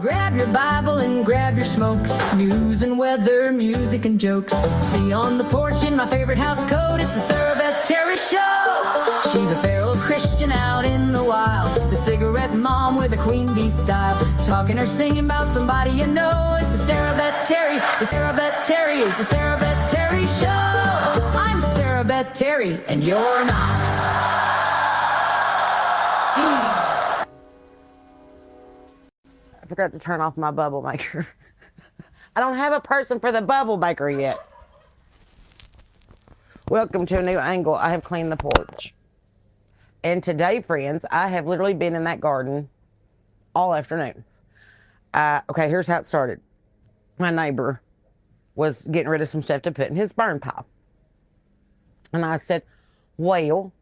Grab your Bible and grab your smokes. News and weather, music and jokes. See on the porch in my favorite house coat. It's the Sarah Beth Terry Show. She's a feral Christian out in the wild. The cigarette mom with a queen bee style. Talking or singing about somebody you know. It's the Sarah Beth Terry. The Sarah Beth Terry is the Sarah Beth Terry Show. I'm Sarah Beth Terry and you're not. I forgot to turn off my bubble maker. I don't have a person for the bubble maker yet. Welcome to a new angle. I have cleaned the porch. And today, friends, I have literally been in that garden all afternoon. Okay, here's how it started. My neighbor was getting rid of some stuff to put in his burn pile. And I said, well,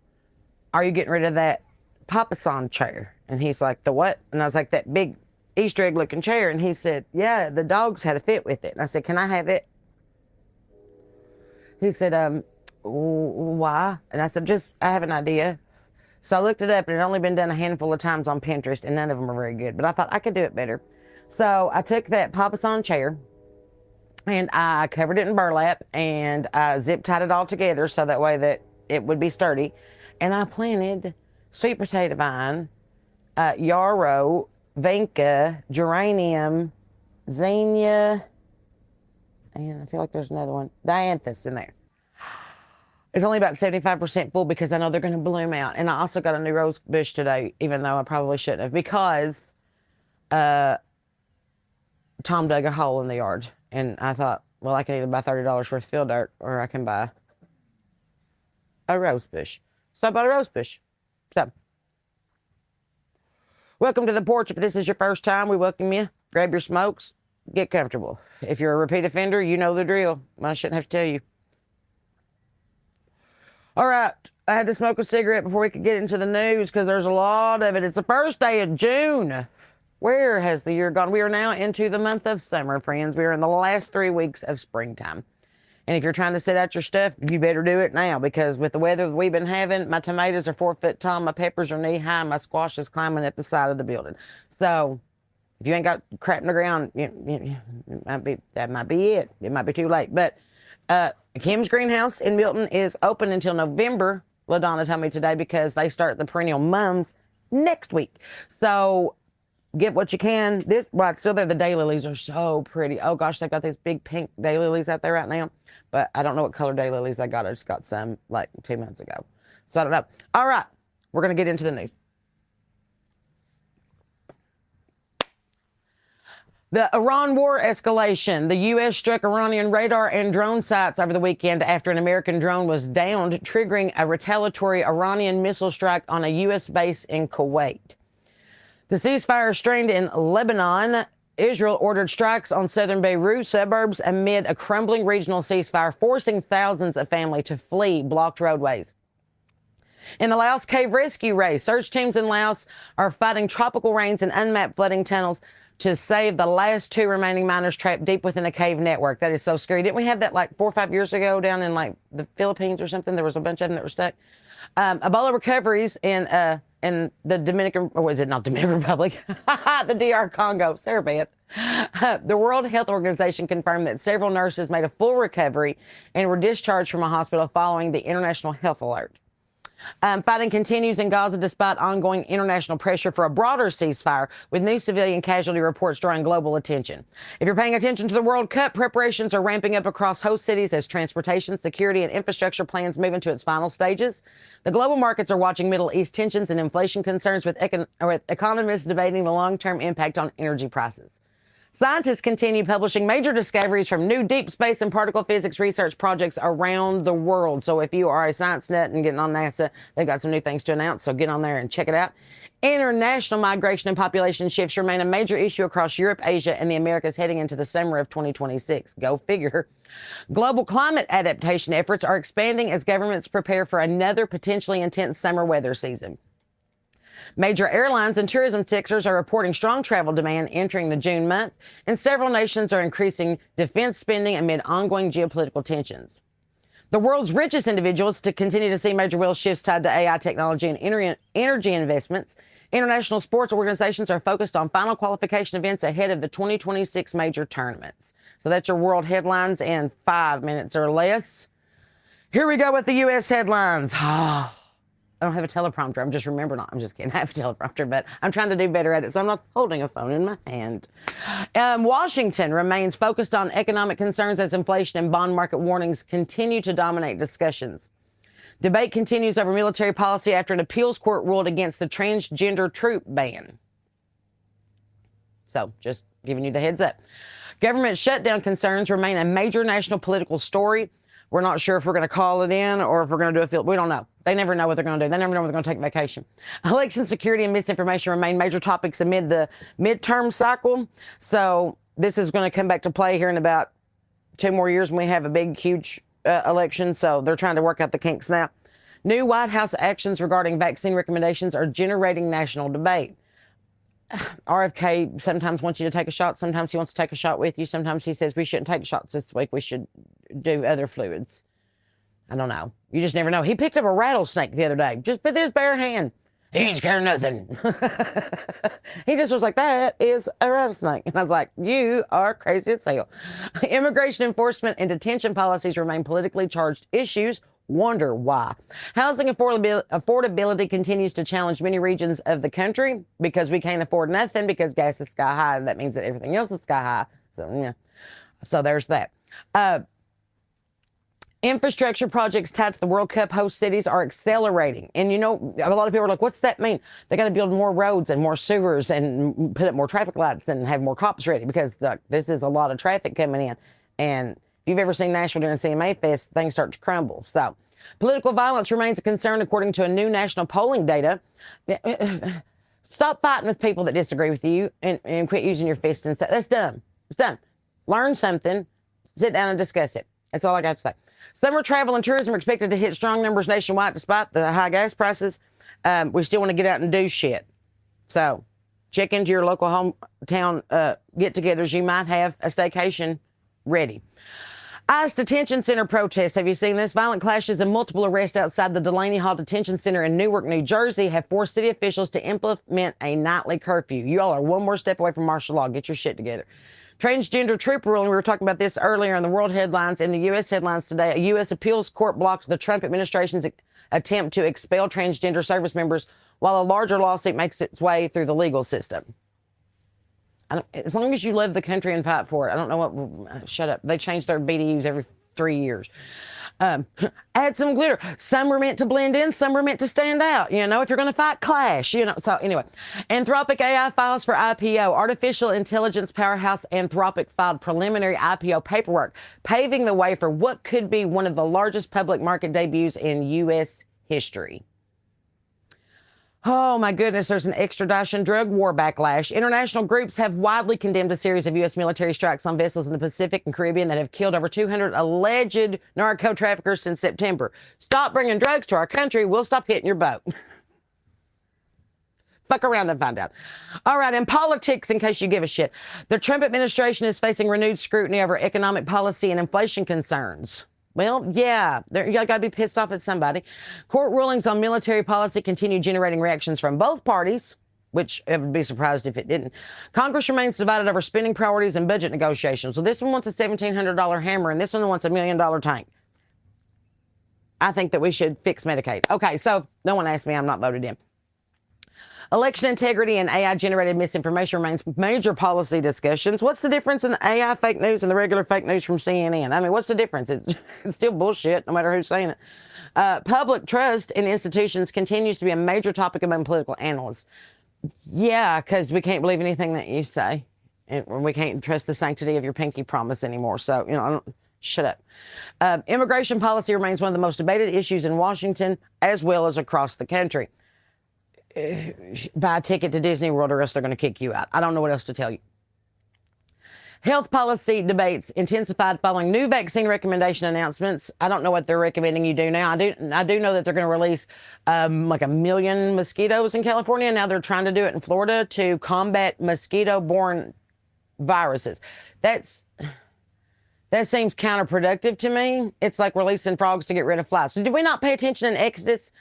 are you getting rid of that papasan chair? And he's like, the what? And I was like, that big Easter egg looking chair. And he said, yeah, the dogs had a fit with it. And I said, can I have it? He said, why? And I said, I have an idea. So I looked it up and it had only been done a handful of times on Pinterest and none of them are very good, but I thought I could do it better. So I took that papasan chair and I covered it in burlap and I zip tied it all together so that way that it would be sturdy. And I planted sweet potato vine, yarrow, vinca, geranium, zinnia, and I feel like there's another one, dianthus in there. It's only about 75% full because I know they're going to bloom out. And I also got a new rose bush today, even though I probably shouldn't have, because Tom dug a hole in the yard. And I thought, well, I can either buy $30 worth of field dirt or I can buy a rose bush. So I bought a rose bush. So, welcome to the porch. If this is your first time, we welcome you. Grab your smokes. Get comfortable. If you're a repeat offender, you know the drill. I shouldn't have to tell you. All right. I had to smoke a cigarette before we could get into the news because there's a lot of it. It's the first day of June. Where has the year gone? We are now into the month of summer, friends. We are in the last 3 weeks of springtime. And if you're trying to set out your stuff, you better do it now because with the weather that we've been having, my tomatoes are 4 foot tall, my peppers are knee high, my squash is climbing up the side of the building. So if you ain't got crap in the ground, that might be it. It might be too late. But Kim's greenhouse in Milton is open until November, LaDonna told me today, because they start the perennial mums next week. So get what you can. Well, it's still there. The daylilies are so pretty. Oh gosh, they've got these big pink daylilies out there right now. But I don't know what color daylilies I got. I just got some like 2 months ago. So I don't know. All right, we're going to get into the news. The Iran war escalation. The U.S. struck Iranian radar and drone sites over the weekend after an American drone was downed, triggering a retaliatory Iranian missile strike on a U.S. base in Kuwait. The ceasefire strained in Lebanon. Israel ordered strikes on southern Beirut suburbs amid a crumbling regional ceasefire, forcing thousands of families to flee blocked roadways. In the Laos cave rescue race, search teams in Laos are fighting tropical rains and unmapped flooding tunnels to save the last 2 remaining miners trapped deep within a cave network. That is so scary. Didn't we have that like 4 or 5 years ago down in like the Philippines or something? There was a bunch of them that were stuck. Ebola recoveries in the Dominican, or was it not Dominican Republic? The DR Congo. Sarah Beth. The World Health Organization confirmed that several nurses made a full recovery and were discharged from a hospital following the international health alert. Fighting continues in Gaza despite ongoing international pressure for a broader ceasefire, with new civilian casualty reports drawing global attention. If you're paying attention to the World Cup, preparations are ramping up across host cities as transportation, security, and infrastructure plans move into its final stages. The global markets are watching Middle East tensions and inflation concerns, with economists debating the long-term impact on energy prices. Scientists continue publishing major discoveries from new deep space and particle physics research projects around the world. So if you are a science nut and getting on NASA, they've got some new things to announce. So get on there and check it out. International migration and population shifts remain a major issue across Europe, Asia, and the Americas heading into the summer of 2026. Go figure. Global climate adaptation efforts are expanding as governments prepare for another potentially intense summer weather season. Major airlines and tourism sectors are reporting strong travel demand entering the June month, and several nations are increasing defense spending amid ongoing geopolitical tensions. The world's richest individuals to continue to see major wealth shifts tied to AI technology and energy investments. International sports organizations are focused on final qualification events ahead of the 2026 major tournaments. So that's your world headlines in 5 minutes or less. Here we go with the U.S. headlines. I don't have a teleprompter. I'm just remembering. I'm just kidding. I have a teleprompter, but I'm trying to do better at it, so I'm not holding a phone in my hand. Washington remains focused on economic concerns as inflation and bond market warnings continue to dominate discussions. Debate continues over military policy after an appeals court ruled against the transgender troop ban. So, just giving you the heads up. Government shutdown concerns remain a major national political story. We're not sure if we're going to call it in or if we're going to do a field. We don't know. They never know what they're going to do. They never know when they're going to take vacation. Election security and misinformation remain major topics amid the midterm cycle. So this is going to come back to play here in about 2 more years when we have a big, huge election. So they're trying to work out the kinks now. New White House actions regarding vaccine recommendations are generating national debate. RFK sometimes wants you to take a shot. Sometimes he wants to take a shot with you. Sometimes he says we shouldn't take shots this week. We should do other fluids. I don't know. You just never know. He picked up a rattlesnake the other day, just with his bare hand. He ain't scared of nothing. He just was like, that is a rattlesnake. And I was like, you are crazy as hell. Immigration enforcement and detention policies remain politically charged issues. Wonder why. Housing affordability continues to challenge many regions of the country because we can't afford nothing because gas is sky high. That means that everything else is sky high. So, yeah. So there's that. Infrastructure projects tied to the World Cup host cities are accelerating. And, you know, a lot of people are like, what's that mean? They got to build more roads and more sewers and put up more traffic lights and have more cops ready because this is a lot of traffic coming in. And if you've ever seen Nashville during CMA Fest, things start to crumble. So political violence remains a concern according to a new national polling data. Stop fighting with people that disagree with you and quit using your fists and stuff. That's dumb. It's dumb. Learn something. Sit down and discuss it. That's all I got to say. Summer travel and tourism are expected to hit strong numbers nationwide despite the high gas prices. We still want to get out and do shit. So check into your local hometown get-togethers. You might have a staycation ready. ICE detention center protests. Have you seen this? Violent clashes and multiple arrests outside the Delaney Hall Detention Center in Newark, New Jersey have forced city officials to implement a nightly curfew. You all are one more step away from martial law. Get your shit together. Transgender troop ruling. We were talking about this earlier in the world headlines. In the U.S. headlines today, a U.S. appeals court blocked the Trump administration's attempt to expel transgender service members while a larger lawsuit makes its way through the legal system. As long as you love the country and fight for it. I don't know what. Shut up. They change their BDUs every 3 years. Add some glitter. Some were meant to blend in. Some were meant to stand out. You know, if you're going to fight, clash. You know. So anyway, Anthropic AI files for IPO. Artificial intelligence powerhouse Anthropic filed preliminary IPO paperwork, paving the way for what could be one of the largest public market debuts in U.S. history. Oh, my goodness, there's an extradition drug war backlash. International groups have widely condemned a series of U.S. military strikes on vessels in the Pacific and Caribbean that have killed over 200 alleged narco-traffickers since September. Stop bringing drugs to our country. We'll stop hitting your boat. Fuck around and find out. All right, in politics, in case you give a shit, the Trump administration is facing renewed scrutiny over economic policy and inflation concerns. Well, yeah, you got to be pissed off at somebody. Court rulings on military policy continue generating reactions from both parties, which I would be surprised if it didn't. Congress remains divided over spending priorities and budget negotiations. So this one wants a $1,700 hammer, and this one wants a $1 million tank. I think that we should fix Medicaid. Okay, so no one asked me. I'm not voted in. Election integrity and AI-generated misinformation remains major policy discussions. What's the difference in the AI fake news and the regular fake news from CNN? I mean, what's the difference? It's still bullshit, no matter who's saying it. Public trust in institutions continues to be a major topic among political analysts. Yeah, because we can't believe anything that you say. And we can't trust the sanctity of your pinky promise anymore. So, you know, shut up. Immigration policy remains one of the most debated issues in Washington, as well as across the country. Buy a ticket to Disney World or else they're going to kick you out. I don't know what else to tell you. Health policy debates intensified following new vaccine recommendation announcements. I don't know what they're recommending you do now. I do know that they're going to release like 1 million mosquitoes in California. Now they're trying to do it in Florida to combat mosquito-borne viruses. That's That seems counterproductive to me. It's like releasing frogs to get rid of flies. So did we not pay attention in Exodus?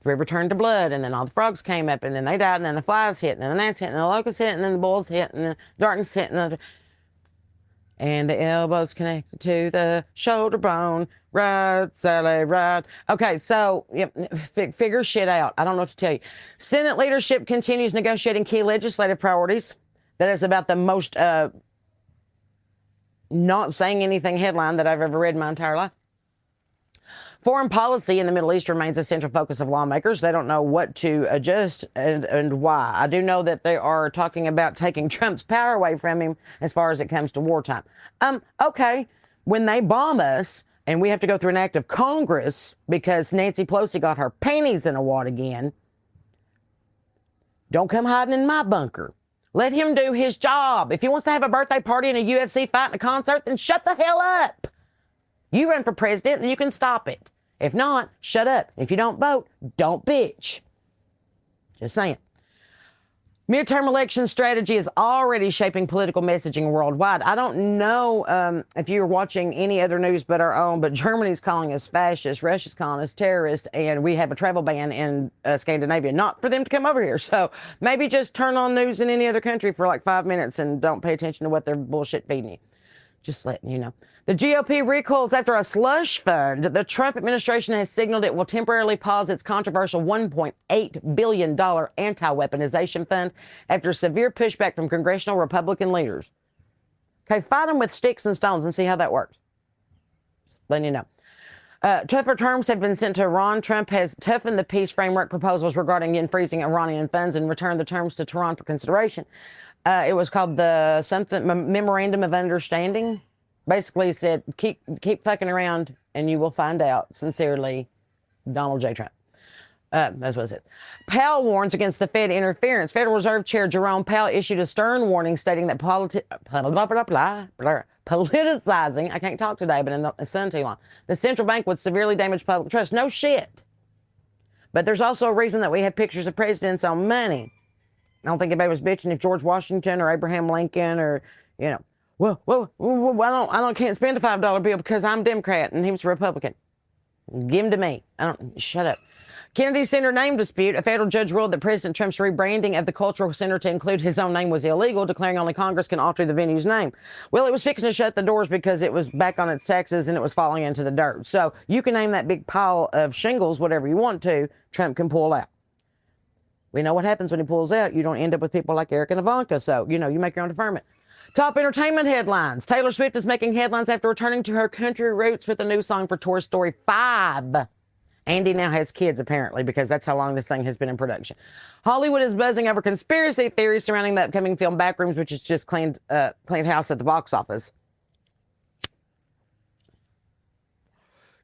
The river turned to blood, and then all the frogs came up, and then they died, and then the flies hit, and then the gnats hit, and the locusts hit, and then the bulls hit, and the darkness hit, and the elbows connected to the shoulder bone. Ride, Sally, ride. Okay, so figure shit out. I don't know what to tell you. Senate leadership continues negotiating key legislative priorities. That is about the most not saying anything headline that I've ever read in my entire life. Foreign policy in the Middle East remains a central focus of lawmakers. They don't know what to adjust and why. I do know that they are talking about taking Trump's power away from him as far as it comes to wartime. Okay, when they bomb us and we have to go through an act of Congress because Nancy Pelosi got her panties in a wad again, don't come hiding in my bunker. Let him do his job. If he wants to have a birthday party and a UFC fight and a concert, then shut the hell up. You run for president, then you can stop it. If not, shut up. If you don't vote, don't bitch. Just saying. Midterm election strategy is already shaping political messaging worldwide. I don't know if you're watching any other news but our own, but Germany's calling us fascists, Russia's calling us terrorists, and we have a travel ban in Scandinavia, not for them to come over here. So maybe just turn on news in any other country for like 5 minutes and don't pay attention to what they're bullshit feeding you. Just letting you know. The GOP recoils after a slush fund. The Trump administration has signaled it will temporarily pause its controversial $1.8 billion anti-weaponization fund after severe pushback from congressional Republican leaders. Okay, fight them with sticks and stones and see how that works. Just letting you know. Tougher terms have been sent to Iran. Trump has toughened the peace framework proposals regarding unfreezing Iranian funds and returned the terms to Tehran for consideration. It was called the Memorandum of Understanding. Basically said, keep fucking around and you will find out. Sincerely, Donald J. Trump. That's what it says. Powell warns against the Fed interference. Federal Reserve Chair Jerome Powell issued a stern warning stating that politicizing, I can't talk today, but in the sun too long, the central bank would severely damage public trust. No shit. But there's also a reason that we have pictures of presidents on money. I don't think anybody was bitching if George Washington or Abraham Lincoln or, you know, I can't spend a $5 bill because I'm a Democrat and he was a Republican. Give him to me. Shut up. Kennedy Center name dispute. A federal judge ruled that President Trump's rebranding of the cultural center to include his own name was illegal, declaring only Congress can alter the venue's name. Well, it was fixing to shut the doors because it was back on its taxes and it was falling into the dirt. So you can name that big pile of shingles whatever you want to. Trump can pull out. We know what happens when he pulls out. You don't end up with people like Eric and Ivanka. So, you make your own deferment. Top entertainment headlines. Taylor Swift is making headlines after returning to her country roots with a new song for Toy Story 5. Andy now has kids, apparently, because that's how long this thing has been in production. Hollywood is buzzing over conspiracy theories surrounding the upcoming film Backrooms, which has just cleaned house at the box office.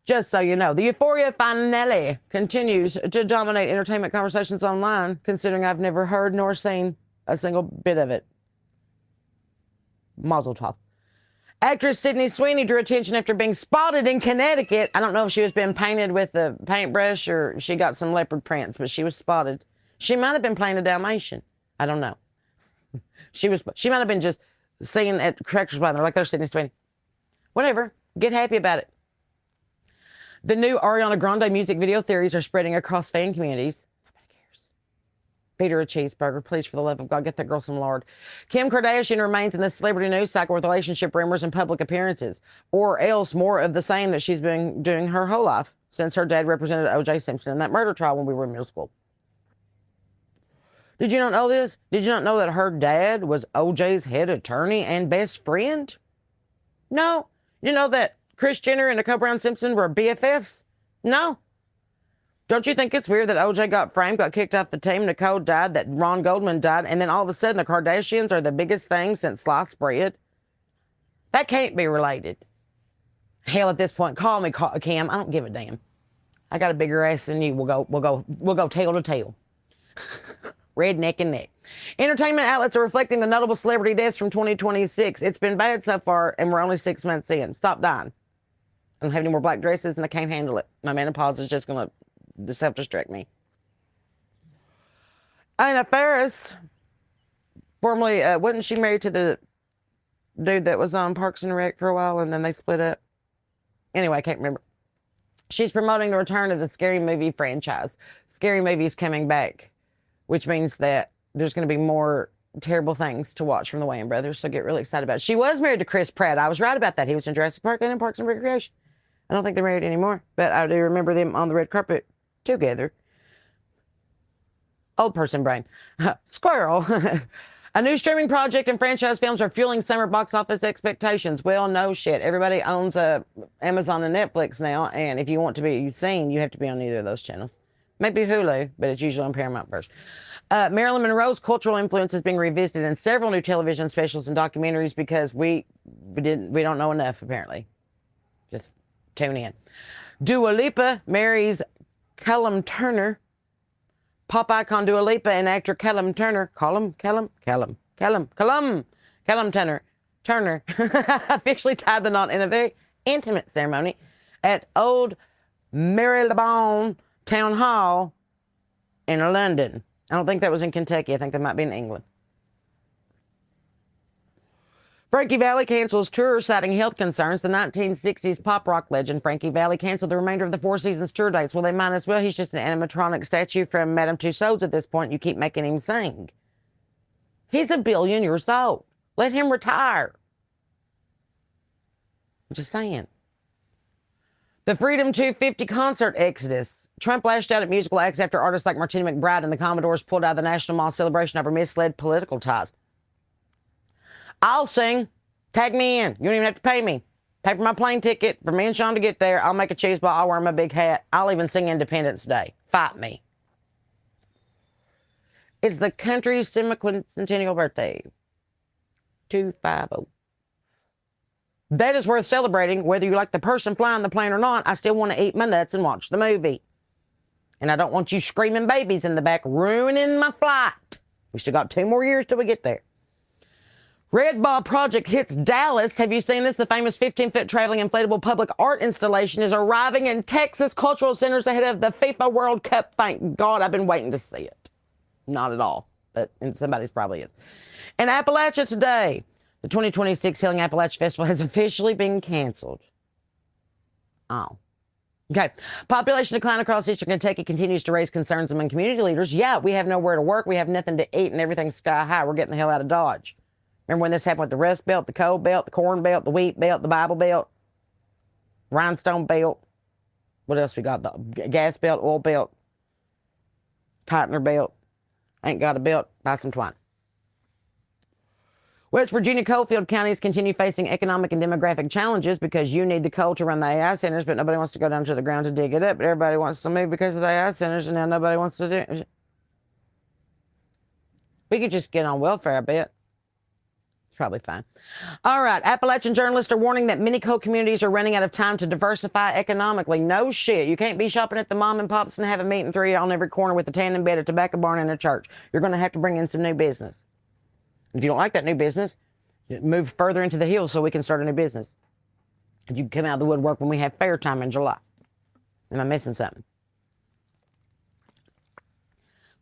Just so you know, the Euphoria finale continues to dominate entertainment conversations online, considering I've never heard nor seen a single bit of it. Mazel tov. Actress Sydney Sweeney drew attention after being spotted in Connecticut. I don't know if she was being painted with a paintbrush or she got some leopard prints, but she was spotted. She might have been playing a Dalmatian. I don't know. She might have been just singing at Tractor Supply. They're like, there's Sydney Sweeney. Whatever. Get happy about it. The new Ariana Grande music video theories are spreading across fan communities. Feed her a cheeseburger, please, for the love of God. Get that girl some lard. Kim Kardashian remains in the celebrity news cycle with relationship rumors and public appearances, or else more of the same that she's been doing her whole life since her dad represented O.J. Simpson in that murder trial when we were in middle school. Did you not know this? Did you not know that her dad was O.J.'s head attorney and best friend? No. You know that Kris Jenner and Nicole Brown Simpson were BFFs? No. Don't you think it's weird that OJ got framed, got kicked off the team, Nicole died, that Ron Goldman died, and then all of a sudden the Kardashians are the biggest thing since sliced bread? That can't be related. Hell, at this point, call me Cam. I don't give a damn. I got a bigger ass than you. We'll go tail to tail. Red neck and neck. Entertainment outlets are reflecting the notable celebrity deaths from 2026. It's been bad so far, and we're only 6 months in. Stop dying. I don't have any more black dresses, and I can't handle it. My menopause is just going to self-destruct me. Anna Faris, formerly, wasn't she married to the dude that was on Parks and Rec for a while and then they split up. Anyway, I can't remember. She's promoting the return of the Scary Movie franchise. Scary Movie's coming back, which means that there's going to be more terrible things to watch from the Wayans brothers, so get really excited about it. She was married to Chris Pratt. I was right about that. He was in Jurassic Park and in Parks and Recreation. I don't think they're married anymore, but I do remember them on the red carpet together. Old person brain. Squirrel. A new streaming project and franchise films are fueling summer box office expectations. Well, no shit. Everybody owns Amazon and Netflix now, and if you want to be seen, you have to be on either of those channels. Maybe Hulu, but it's usually on Paramount first. Marilyn Monroe's cultural influence is being revisited in several new television specials and documentaries because we don't know enough, apparently. Just tune in. Dua Lipa marries Callum Turner. Pop icon Dua Lipa and actor Callum Turner, Callum Turner officially tied the knot in a very intimate ceremony at Old Marylebone Town Hall in London. I don't think that was in Kentucky. I think that might be in England. Frankie Valli cancels tour citing health concerns. The 1960s pop rock legend Frankie Valli canceled the remainder of the Four Seasons tour dates. Well, they might as well. He's just an animatronic statue from Madame Tussauds at this point. You keep making him sing. He's 1 billion years old. Let him retire. I'm just saying. The Freedom 250 concert exodus. Trump lashed out at musical acts after artists like Martina McBride and the Commodores pulled out of the National Mall celebration over misled political ties. I'll sing. Tag me in. You don't even have to pay me. Pay for my plane ticket for me and Sean to get there. I'll make a cheese ball. I'll wear my big hat. I'll even sing Independence Day. Fight me. It's the country's semi-centennial birthday. 250. That is worth celebrating. Whether you like the person flying the plane or not, I still want to eat my nuts and watch the movie. And I don't want you screaming babies in the back ruining my flight. We still got 2 more years till we get there. Red Ball Project hits Dallas. Have you seen this? The famous 15-foot traveling inflatable public art installation is arriving in Texas cultural centers ahead of the FIFA World Cup. Thank God, I've been waiting to see it. Not at all, but somebody's probably is. In Appalachia today, the 2026 Healing Appalachia Festival has officially been canceled. Oh. Okay. Population decline across eastern Kentucky continues to raise concerns among community leaders. Yeah, we have nowhere to work. We have nothing to eat and everything's sky high. We're getting the hell out of Dodge. Remember when this happened with the Rust Belt, the Coal Belt, the Corn Belt, the Wheat Belt, the Bible Belt, Rhinestone Belt. What else we got? The Gas Belt, Oil Belt, Tightener Belt. Ain't got a belt, buy some twine. West Virginia coalfield counties continue facing economic and demographic challenges because you need the coal to run the AI centers, but nobody wants to go down to the ground to dig it up. But everybody wants to move because of the AI centers, and now nobody wants to do it. We could just get on welfare, I bet. It's probably fine. All right. Appalachian journalists are warning that many coal communities are running out of time to diversify economically. No shit. You can't be shopping at the mom and pops and have a meat and 3 on every corner with a tandem bed, a tobacco barn, and a church. You're going to have to bring in some new business. If you don't like that new business, move further into the hills so we can start a new business. You can come out of the woodwork when we have fair time in July. Am I missing something?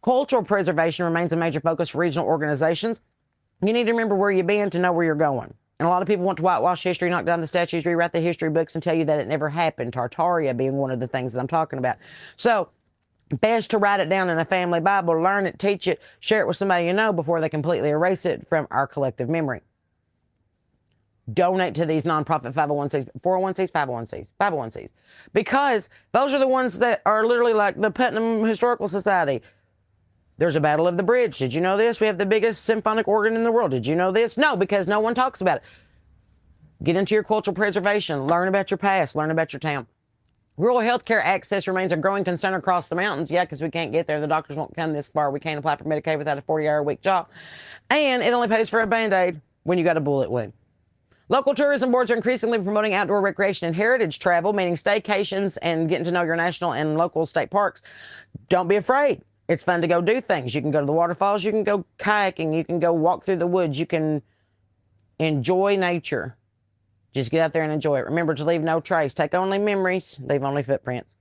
Cultural preservation remains a major focus for regional organizations. You need to remember where you've been to know where you're going. And a lot of people want to whitewash history, knock down the statues, rewrite the history books, and tell you that it never happened. Tartaria being one of the things that I'm talking about. So, best to write it down in a family Bible, learn it, teach it, share it with somebody you know before they completely erase it from our collective memory. Donate to these nonprofit 501c, 401cs, 501cs. Because those are the ones that are literally like the Putnam Historical Society. There's a Battle of the Bridge. Did you know this? We have the biggest symphonic organ in the world. Did you know this? No, because no one talks about it. Get into your cultural preservation. Learn about your past. Learn about your town. Rural health care access remains a growing concern across the mountains. Yeah, because we can't get there. The doctors won't come this far. We can't apply for Medicaid without a 40-hour-a-week job. And it only pays for a Band-Aid when you got a bullet wound. Local tourism boards are increasingly promoting outdoor recreation and heritage travel, meaning staycations and getting to know your national and local state parks. Don't be afraid. It's fun to go do things. You can go to the waterfalls. You can go kayaking. You can go walk through the woods. You can enjoy nature. Just get out there and enjoy it. Remember to leave no trace. Take only memories. Leave only footprints.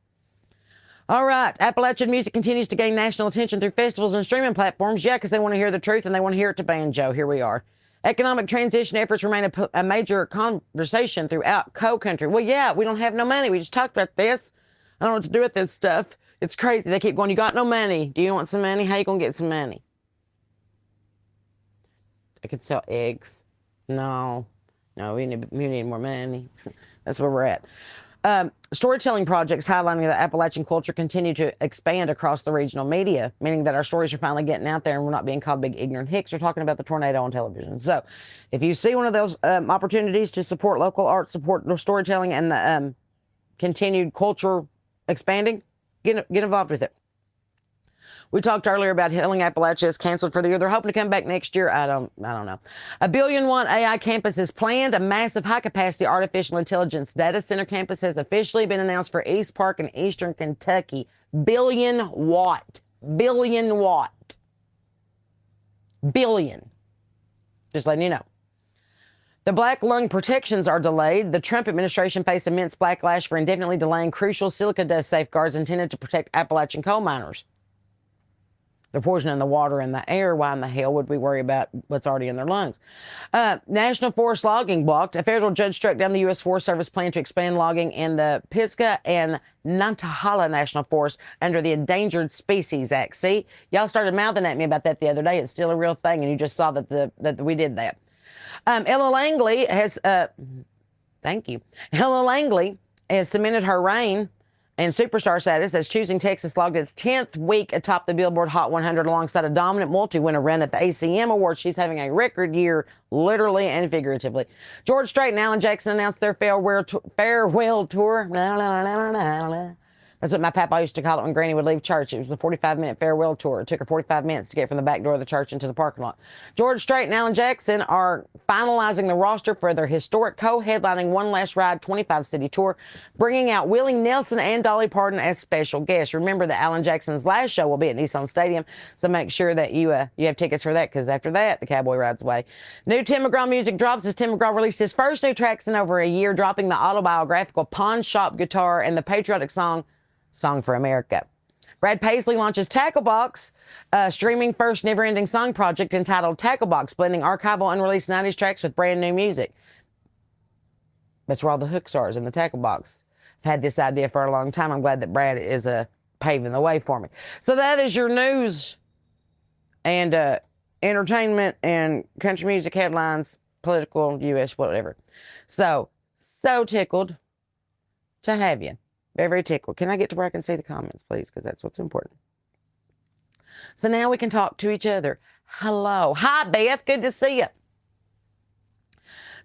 All right. Appalachian music continues to gain national attention through festivals and streaming platforms. Yeah, because they want to hear the truth and they want to hear it to banjo. Here we are. Economic transition efforts remain a major conversation throughout coal country. Well, yeah, we don't have no money. We just talked about this. I don't know what to do with this stuff. It's crazy. They keep going, you got no money. Do you want some money? How you going to get some money? I could sell eggs. No, we need more money. That's where we're at. Storytelling projects highlighting the Appalachian culture continue to expand across the regional media, meaning that our stories are finally getting out there and we're not being called big ignorant hicks or talking about the tornado on television. So if you see one of those opportunities to support local art, support the storytelling and the continued culture expanding, get involved with it. We talked earlier about Healing Appalachia is canceled for the year. They're hoping to come back next year. I don't know. A $1 billion AI campus is planned. A massive high-capacity artificial intelligence data center campus has officially been announced for East Park in eastern Kentucky. Billion watt. Billion. Just letting you know. The black lung protections are delayed. The Trump administration faced immense backlash for indefinitely delaying crucial silica dust safeguards intended to protect Appalachian coal miners. They're poisoning the water and the air. Why in the hell would we worry about what's already in their lungs? National forest logging blocked. A federal judge struck down the U.S. Forest Service plan to expand logging in the Pisgah and Nantahala National Forest under the Endangered Species Act. See, y'all started mouthing at me about that the other day. It's still a real thing, and you just saw that we did that. Ella Langley has, thank you. Ella Langley has cemented her reign and superstar status as Choosing Texas logged its 10th week atop the Billboard Hot 100 alongside a dominant multi-winner run at the ACM Awards. She's having a record year, literally and figuratively. George Strait and Alan Jackson announced their farewell tour. That's what my papa used to call it when Granny would leave church. It was the 45-minute farewell tour. It took her 45 minutes to get from the back door of the church into the parking lot. George Strait and Alan Jackson are finalizing the roster for their historic co-headlining One Last Ride 25-city tour, bringing out Willie Nelson and Dolly Parton as special guests. Remember that Alan Jackson's last show will be at Nissan Stadium, so make sure that you have tickets for that, because after that, the cowboy rides away. New Tim McGraw music drops as Tim McGraw released his first new tracks in over a year, dropping the autobiographical Pawn Shop Guitar and the patriotic Song for America. Brad Paisley launches Tacklebox, streaming first never-ending song project entitled Tacklebox, blending archival unreleased 90s tracks with brand new music. That's where all the hooks are, is in the Tacklebox. I've had this idea for a long time. I'm glad that Brad is paving the way for me. So that is your news and entertainment and country music headlines, political, U.S., whatever. So tickled to have you. Very, very tickled. Can I get to where I can see the comments, please? Because that's what's important. So now we can talk to each other. Hello. Hi, Beth. Good to see you.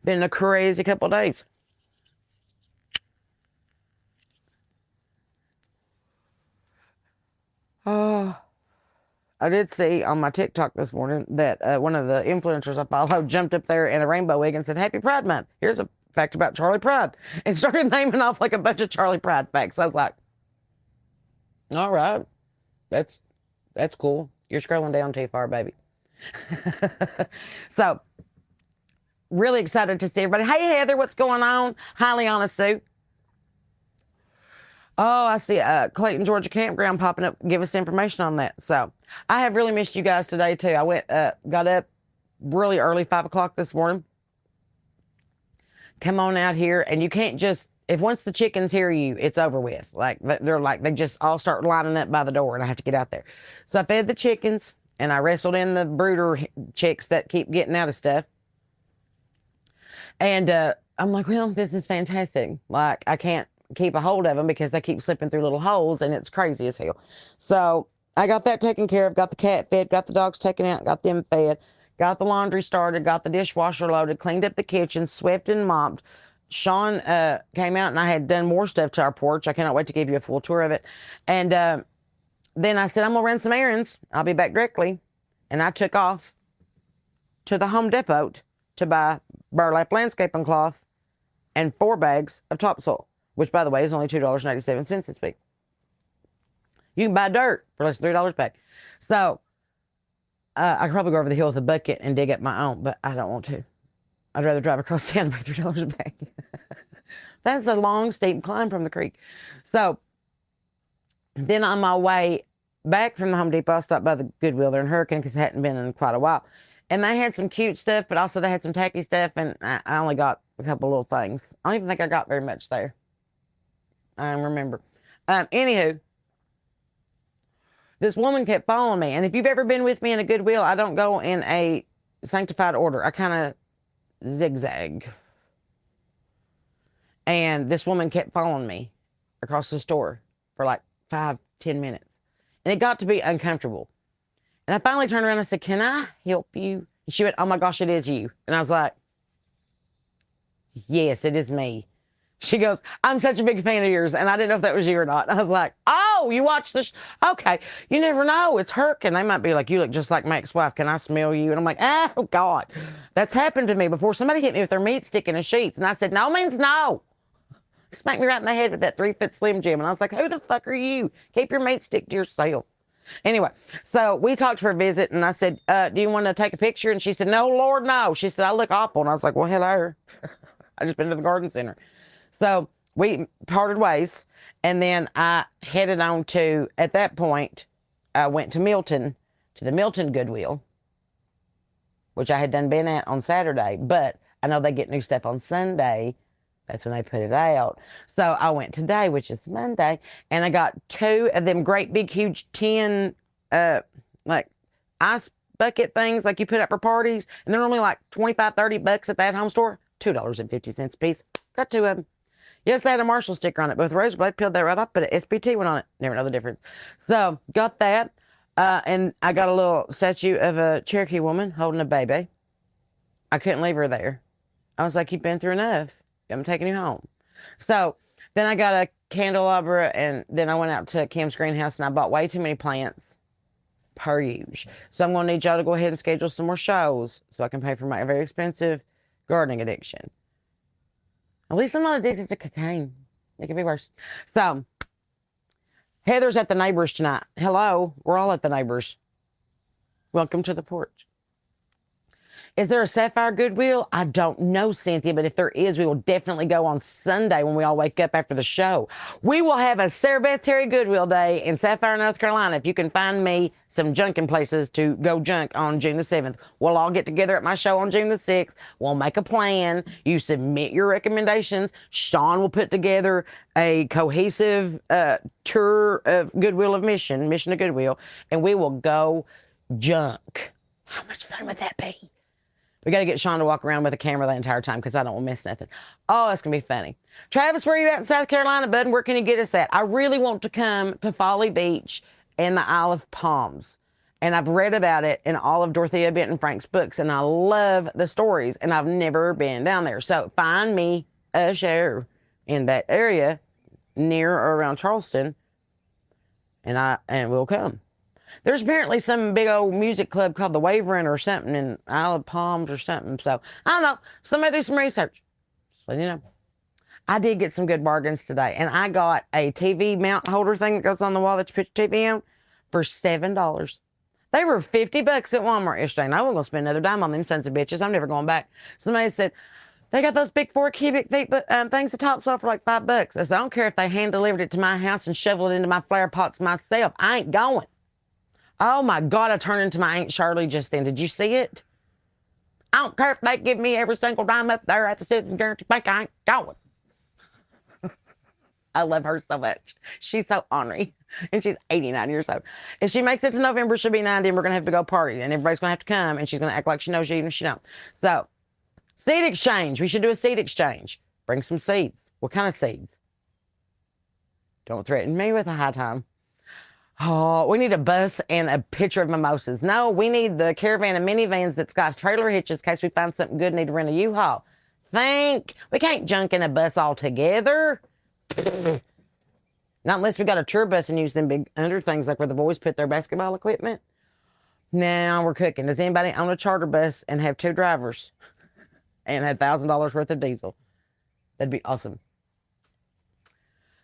Been a crazy couple of days. Oh, I did see on my TikTok this morning that one of the influencers I follow jumped up there in a rainbow wig and said, Happy Pride Month. Here's a fact about Charlie Pride, and started naming off like a bunch of Charlie Pride facts. I was like, all right, that's cool. You're scrolling down too far, baby. So really excited to see everybody. Hey, Heather, what's going on? Hi, Liana Sue. Oh, I see Clayton, Georgia campground popping up. Give us information on that. So I have really missed you guys today too. I got up really early, 5 o'clock this morning. Come on out here, and you can't just, if once the chickens hear you, it's over with. Like, they just all start lining up by the door, and I have to get out there. So I fed the chickens, and I wrestled in the brooder chicks that keep getting out of stuff. And I'm like, well, this is fantastic. Like, I can't keep a hold of them because they keep slipping through little holes, and it's crazy as hell. So I got that taken care of, got the cat fed, got the dogs taken out, got them fed. Got the laundry started, got the dishwasher loaded, cleaned up the kitchen, swept and mopped. Sean came out, and I had done more stuff to our porch. I cannot wait to give you a full tour of it. And then I said, I'm going to run some errands. I'll be back directly. And I took off to the Home Depot to buy burlap landscaping cloth and 4 bags of topsoil, which, by the way, is only $2.87 this week. You can buy dirt for less than $3 a bag. So I could probably go over the hill with a bucket and dig up my own, but I don't want to. I'd rather drive across town and pay $3 a bag. That's a long, steep climb from the creek. So then on my way back from the Home Depot, I stopped by the Goodwill there in Hurricane because it hadn't been in quite a while. And they had some cute stuff, but also they had some tacky stuff, and I only got a couple little things. I don't even think I got very much there. I don't remember. Anywho, this woman kept following me. And if you've ever been with me in a Goodwill, I don't go in a sanctified order. I kind of zigzag. And this woman kept following me across the store for like 5-10 minutes. And it got to be uncomfortable. And I finally turned around and I said, "Can I help you?" And she went, "Oh my gosh, it is you." And I was like, "Yes, it is me." She goes, "I'm such a big fan of yours." And I didn't know if that was you or not. And I was like, "Oh, you watch this? Okay. You never know. It's her." And they might be like, "You look just like my ex-wife. Can I smell you?" And I'm like, "Oh, God." That's happened to me before. Somebody hit me with their meat stick in the sheets. And I said, "No means no." Smacked me right in the head with that 3-foot Slim Jim. And I was like, "Who the fuck are you? Keep your meat stick to yourself." Anyway, so we talked for a visit, and I said, "Do you want to take a picture?" And she said, "No, Lord, no." She said, "I look awful." And I was like, "Well, hello." I just been to the garden center. So we parted ways, and then I headed on to, at that point, I went to Milton, to the Milton Goodwill, which I had been at on Saturday, but I know they get new stuff on Sunday. That's when they put it out. So I went today, which is Monday, and I got 2 of them great big huge tin like ice bucket things like you put up for parties, and they're only like $25-$30 at that home store. $2.50 a piece. Got 2 of them. Yes, they had a Marshall sticker on it, but with razor blade, peeled that right off, but an SPT went on it. Never know the difference. So got that, and I got a little statue of a Cherokee woman holding a baby. I couldn't leave her there. I was like, "You've been through enough. I'm taking you home." So then I got a candelabra, and then I went out to Kim's greenhouse, and I bought way too many plants, per usual. So I'm going to need y'all to go ahead and schedule some more shows so I can pay for my very expensive gardening addiction. At least I'm not addicted to cocaine. It could be worse. So Heather's at the neighbors tonight. Hello, we're all at the neighbors. Welcome to the porch. Is there a Sapphire Goodwill? I don't know, Cynthia, but if there is, we will definitely go on Sunday when we all wake up after the show. We will have a Sarah Beth Terry Goodwill Day in Sapphire, North Carolina. If you can find me some junking places to go junk on June the 7th, we'll all get together at my show on June the 6th. We'll make a plan. You submit your recommendations. Sean will put together a cohesive tour of Goodwill of Mission to Goodwill, and we will go junk. How much fun would that be? We got to get Sean to walk around with a camera the entire time because I don't want to miss nothing. Oh, it's going to be funny. Travis, where are you at in South Carolina, bud? And where can you get us at? I really want to come to Folly Beach and the Isle of Palms. And I've read about it in all of Dorothea Benton Frank's books, and I love the stories, and I've never been down there. So find me a show in that area near or around Charleston, and we'll come. There's apparently some big old music club called the Wavering or something in Isle of Palms or something. So, I don't know. Somebody do some research. So, you know. I did get some good bargains today. And I got a TV mount holder thing that goes on the wall that you put your TV on for $7. They were $50 at Walmart yesterday. And I wasn't going to spend another dime on them sons of bitches. I'm never going back. Somebody said, they got those big 4 cubic feet things to top off for like $5. I said, I don't care if they hand delivered it to my house and shoveled it into my flower pots myself. I ain't going. Oh my God, I turned into my Aunt Shirley just then. Did you see it? I don't care if they give me every single dime up there at the Citizens Guarantee Bank. I ain't going. I love her so much. She's so ornery. And she's 89 years old. If she makes it to November, she'll be 90, and we're going to have to go party. And everybody's going to have to come, and she's going to act like she knows you even if she don't. So, seed exchange. We should do a seed exchange. Bring some seeds. What kind of seeds? Don't threaten me with a high time. Oh, we need a bus and a picture of mimosas. No, we need the caravan of minivans that's got trailer hitches in case we find something good and need to rent a U-Haul. We can't junk in a bus all together. Not unless we got a tour bus and use them big under things like where the boys put their basketball equipment. Now we're cooking. Does anybody own a charter bus and have 2 drivers and had $1,000 worth of diesel? That'd be awesome.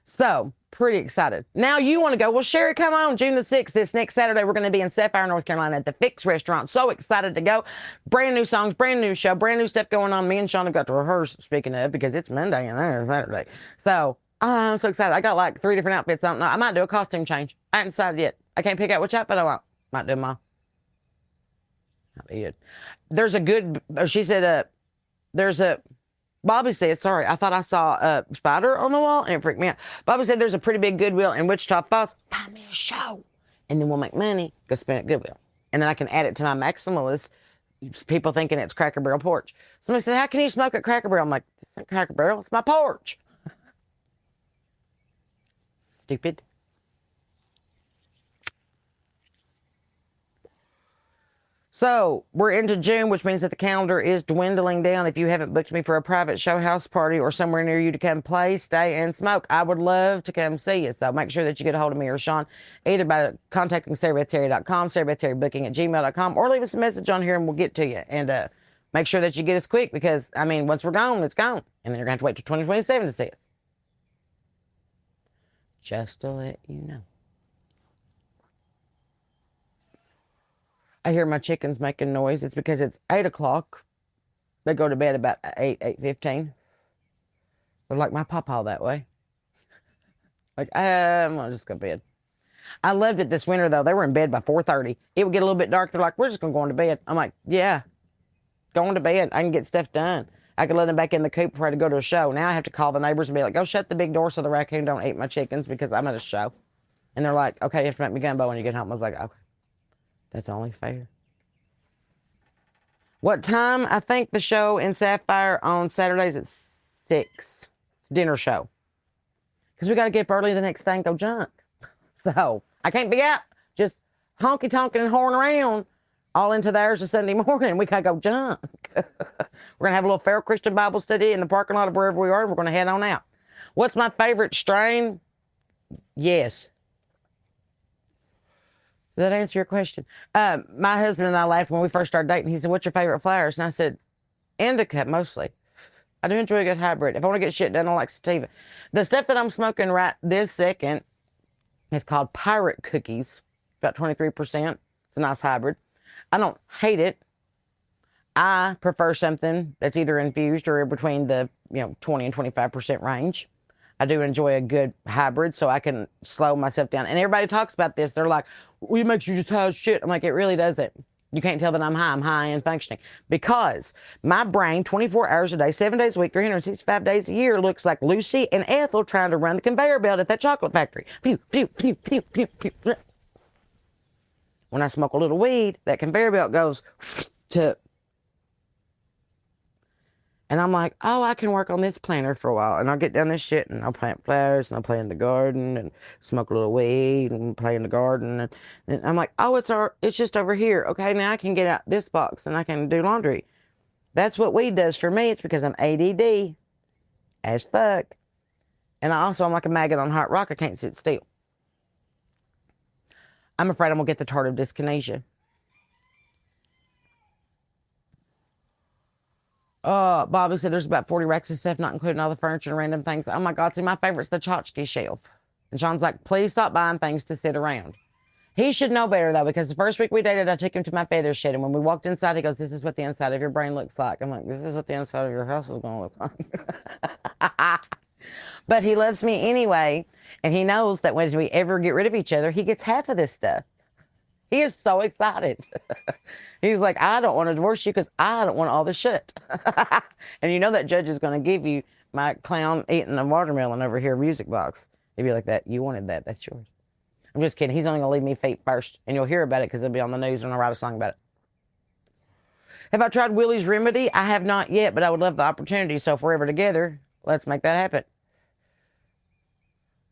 So, pretty excited. Now you want to go, well, Sherry, come on, June the 6th, this next Saturday, we're going to be in Sapphire, North Carolina at the Fix Restaurant. So excited to go. Brand new songs, brand new show, brand new stuff going on. Me and Sean have got to rehearse, speaking of, because it's Monday and then it's Saturday. So, I'm so excited. I got like 3 different outfits. I don't know. I might do a costume change. I haven't decided yet. I can't pick out which outfit I want. Might do them all. I did. There's a good, she said, Bobby said, sorry, I thought I saw a spider on the wall and it freaked me out. Bobby said there's a pretty big Goodwill in Wichita Falls. Find me a show. And then we'll make money, go spend at Goodwill. And then I can add it to my maximalist. People thinking it's Cracker Barrel porch. Somebody said, how can you smoke at Cracker Barrel? I'm like, this isn't Cracker Barrel, it's my porch. Stupid. So we're into June, which means that the calendar is dwindling down. If you haven't booked me for a private show house party or somewhere near you to come play, stay, and smoke, I would love to come see you. So make sure that you get a hold of me or Sean, either by contacting SarahBethTerry.com, SarahBethTerryBooking@gmail.com, or leave us a message on here and we'll get to you. And make sure that you get us quick because, I mean, once we're gone, it's gone. And then you're going to have to wait till 2027 to see us. Just to let you know. I hear my chickens making noise. It's because it's 8 o'clock. They go to bed about 8:15. They're like my pawpaw that way. Like, I'm going to just go to bed. I loved it this winter, though. They were in bed by 4:30. It would get a little bit dark. They're like, we're just going to go into bed. I'm like, yeah, going to bed. I can get stuff done. I could let them back in the coop before I had to go to a show. Now I have to call the neighbors and be like, go shut the big door so the raccoon don't eat my chickens because I'm at a show. And they're like, okay, you have to make me gumbo when you get home. I was like, okay. That's only fair. What time? I think the show in Sapphire on Saturdays at 6. It's a dinner show. Because we got to get up early the next day and go junk. So I can't be out just honky-tonking and horn around all into the hours of Sunday morning. We got to go junk. We're going to have a little Feral Christian Bible study in the parking lot of wherever we are, and we're going to head on out. What's my favorite strain? Yes. Did that answer your question? My husband and I laughed when we first started dating. He said, what's your favorite flowers? And I said, indica, mostly. I do enjoy a good hybrid. If I want to get shit done, I like sativa. The stuff that I'm smoking right this second is called Pirate Cookies. About 23%. It's a nice hybrid. I don't hate it. I prefer something that's either infused or between the 20 and 25% range. I do enjoy a good hybrid so I can slow myself down. And everybody talks about this. They're like, well, it makes you just high as shit. I'm like, it really doesn't. You can't tell that I'm high. I'm high and functioning. Because my brain, 24 hours a day, 7 days a week, 365 days a year, looks like Lucy and Ethel trying to run the conveyor belt at that chocolate factory. Pew, pew, pew, pew, pew, pew. When I smoke a little weed, that conveyor belt goes to... And I'm like, oh, I can work on this planter for a while. And I'll get done this shit and I'll plant flowers and I'll play in the garden and smoke a little weed and play in the garden. And I'm like, oh, it's just over here. Okay, now I can get out this box and I can do laundry. That's what weed does for me. It's because I'm ADD as fuck. And I'm like a maggot on hot rock. I can't sit still. I'm afraid I'm going to get the tardive dyskinesia. Bobby said there's about 40 racks of stuff, not including all the furniture and random things. Oh my God, see, my favorite's the tchotchke shelf. And Sean's like, please stop buying things to sit around. He should know better, though, because the first week we dated, I took him to my feather shed. And when we walked inside, he goes, this is what the inside of your brain looks like. I'm like, this is what the inside of your house is going to look like. But he loves me anyway. And he knows that when we ever get rid of each other, he gets half of this stuff. He is so excited. He's like, I don't want to divorce you because I don't want all this shit. And you know that judge is going to give you my clown eating a watermelon over here music box. He'd be like, that, you wanted that, that's yours. I'm just kidding. He's only going to leave me feet first. And you'll hear about it because it'll be on the news and I'll write a song about it. Have I tried Willie's Remedy? I have not yet, but I would love the opportunity. So if we're ever together, let's make that happen.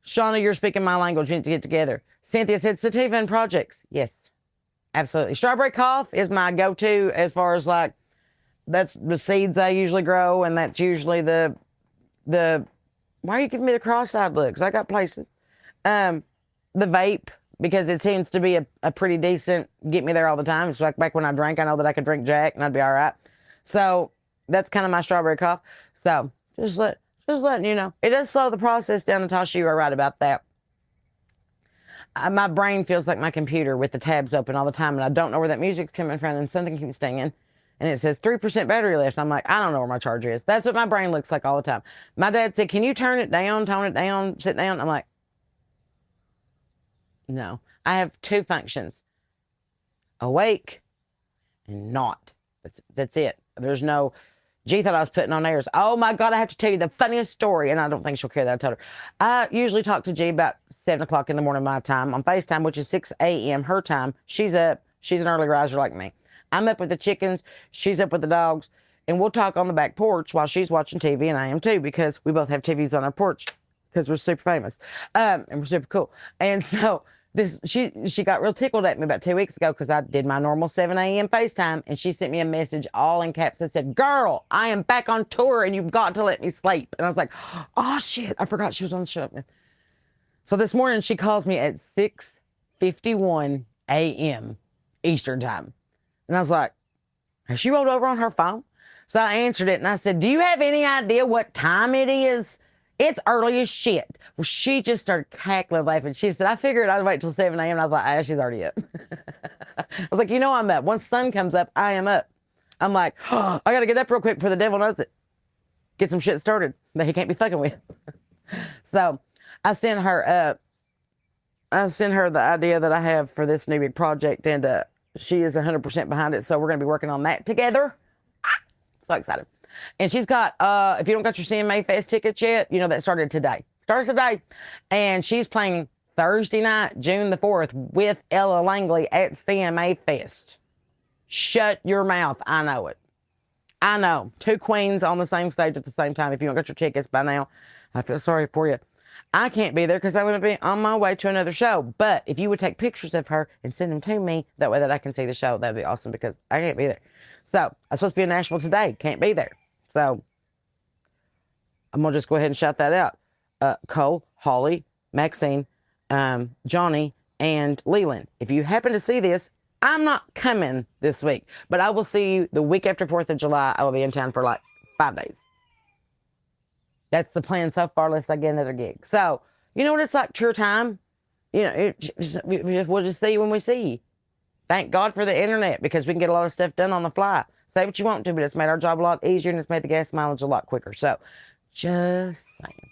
Shauna, you're speaking my language. We need to get together. Cynthia said sativa and projects. Yes. Absolutely. Strawberry cough is my go-to as far as like, that's the seeds I usually grow. And that's usually the, why are you giving me the cross-eyed looks? I got places. The vape, because it seems to be a pretty decent, get me there all the time. It's like back when I drank, I know that I could drink Jack and I'd be all right. So that's kind of my strawberry cough. So just letting you know. It does slow the process down, Natasha. You are right about that. My brain feels like my computer with the tabs open all the time, and I don't know where that music's coming from, and something keeps stinging, and it says 3% battery left. I'm like, I don't know where my charger is. That's what my brain looks like all the time. My dad said, can you turn it down, tone it down, sit down? I'm like, no. I have two functions, awake and not. That's it. There's no, G thought I was putting on airs. Oh my God, I have to tell you the funniest story. And I don't think she'll care that I told her. I usually talk to G about 7 o'clock in the morning, my time, on FaceTime, which is 6 a.m. her time. She's up. She's an early riser like me. I'm up with the chickens. She's up with the dogs. And we'll talk on the back porch while she's watching TV, and I am too, because we both have TVs on our porch because we're super famous. And we're super cool. And so she got real tickled at me about 2 weeks ago because I did my normal 7 a.m. FaceTime, and she sent me a message all in caps that said, "Girl, I am back on tour and you've got to let me sleep." And I was like, oh shit, I forgot she was on the show. So this morning she calls me at 6:51 a.m. Eastern time. And I was like, has she rolled over on her phone? So I answered it and I said, "Do you have any idea what time it is? It's early as shit." Well, she just started cackling, laughing. She said, "I figured I'd wait till 7 a.m. And I was like, she's already up. I was like, I'm up. Once the sun comes up, I am up. I'm like, oh, I got to get up real quick before the devil knows it. Get some shit started that he can't be fucking with. So I sent her the idea that I have for this new big project, and she is 100% behind it. So we're going to be working on that together. So excited. And she's got, if you don't got your CMA Fest tickets yet, that started today. Starts today. And she's playing Thursday night, June the 4th, with Ella Langley at CMA Fest. Shut your mouth. I know it. I know. 2 queens on the same stage at the same time. If you don't got your tickets by now, I feel sorry for you. I can't be there because I'm going to be on my way to another show. But if you would take pictures of her and send them to me, that way that I can see the show, that'd be awesome, because I can't be there. So I'm supposed to be in Nashville today. Can't be there. So I'm going to just go ahead and shout that out. Cole, Holly, Maxine, Johnny, and Leland. If you happen to see this, I'm not coming this week, but I will see you the week after 4th of July. I will be in town for like 5 days. That's the plan so far, unless I get another gig. So, you know what it's like, tour time? We'll just see you when we see you. Thank God for the internet, because we can get a lot of stuff done on the fly. Say what you want to, but it's made our job a lot easier, and it's made the gas mileage a lot quicker. So, just saying.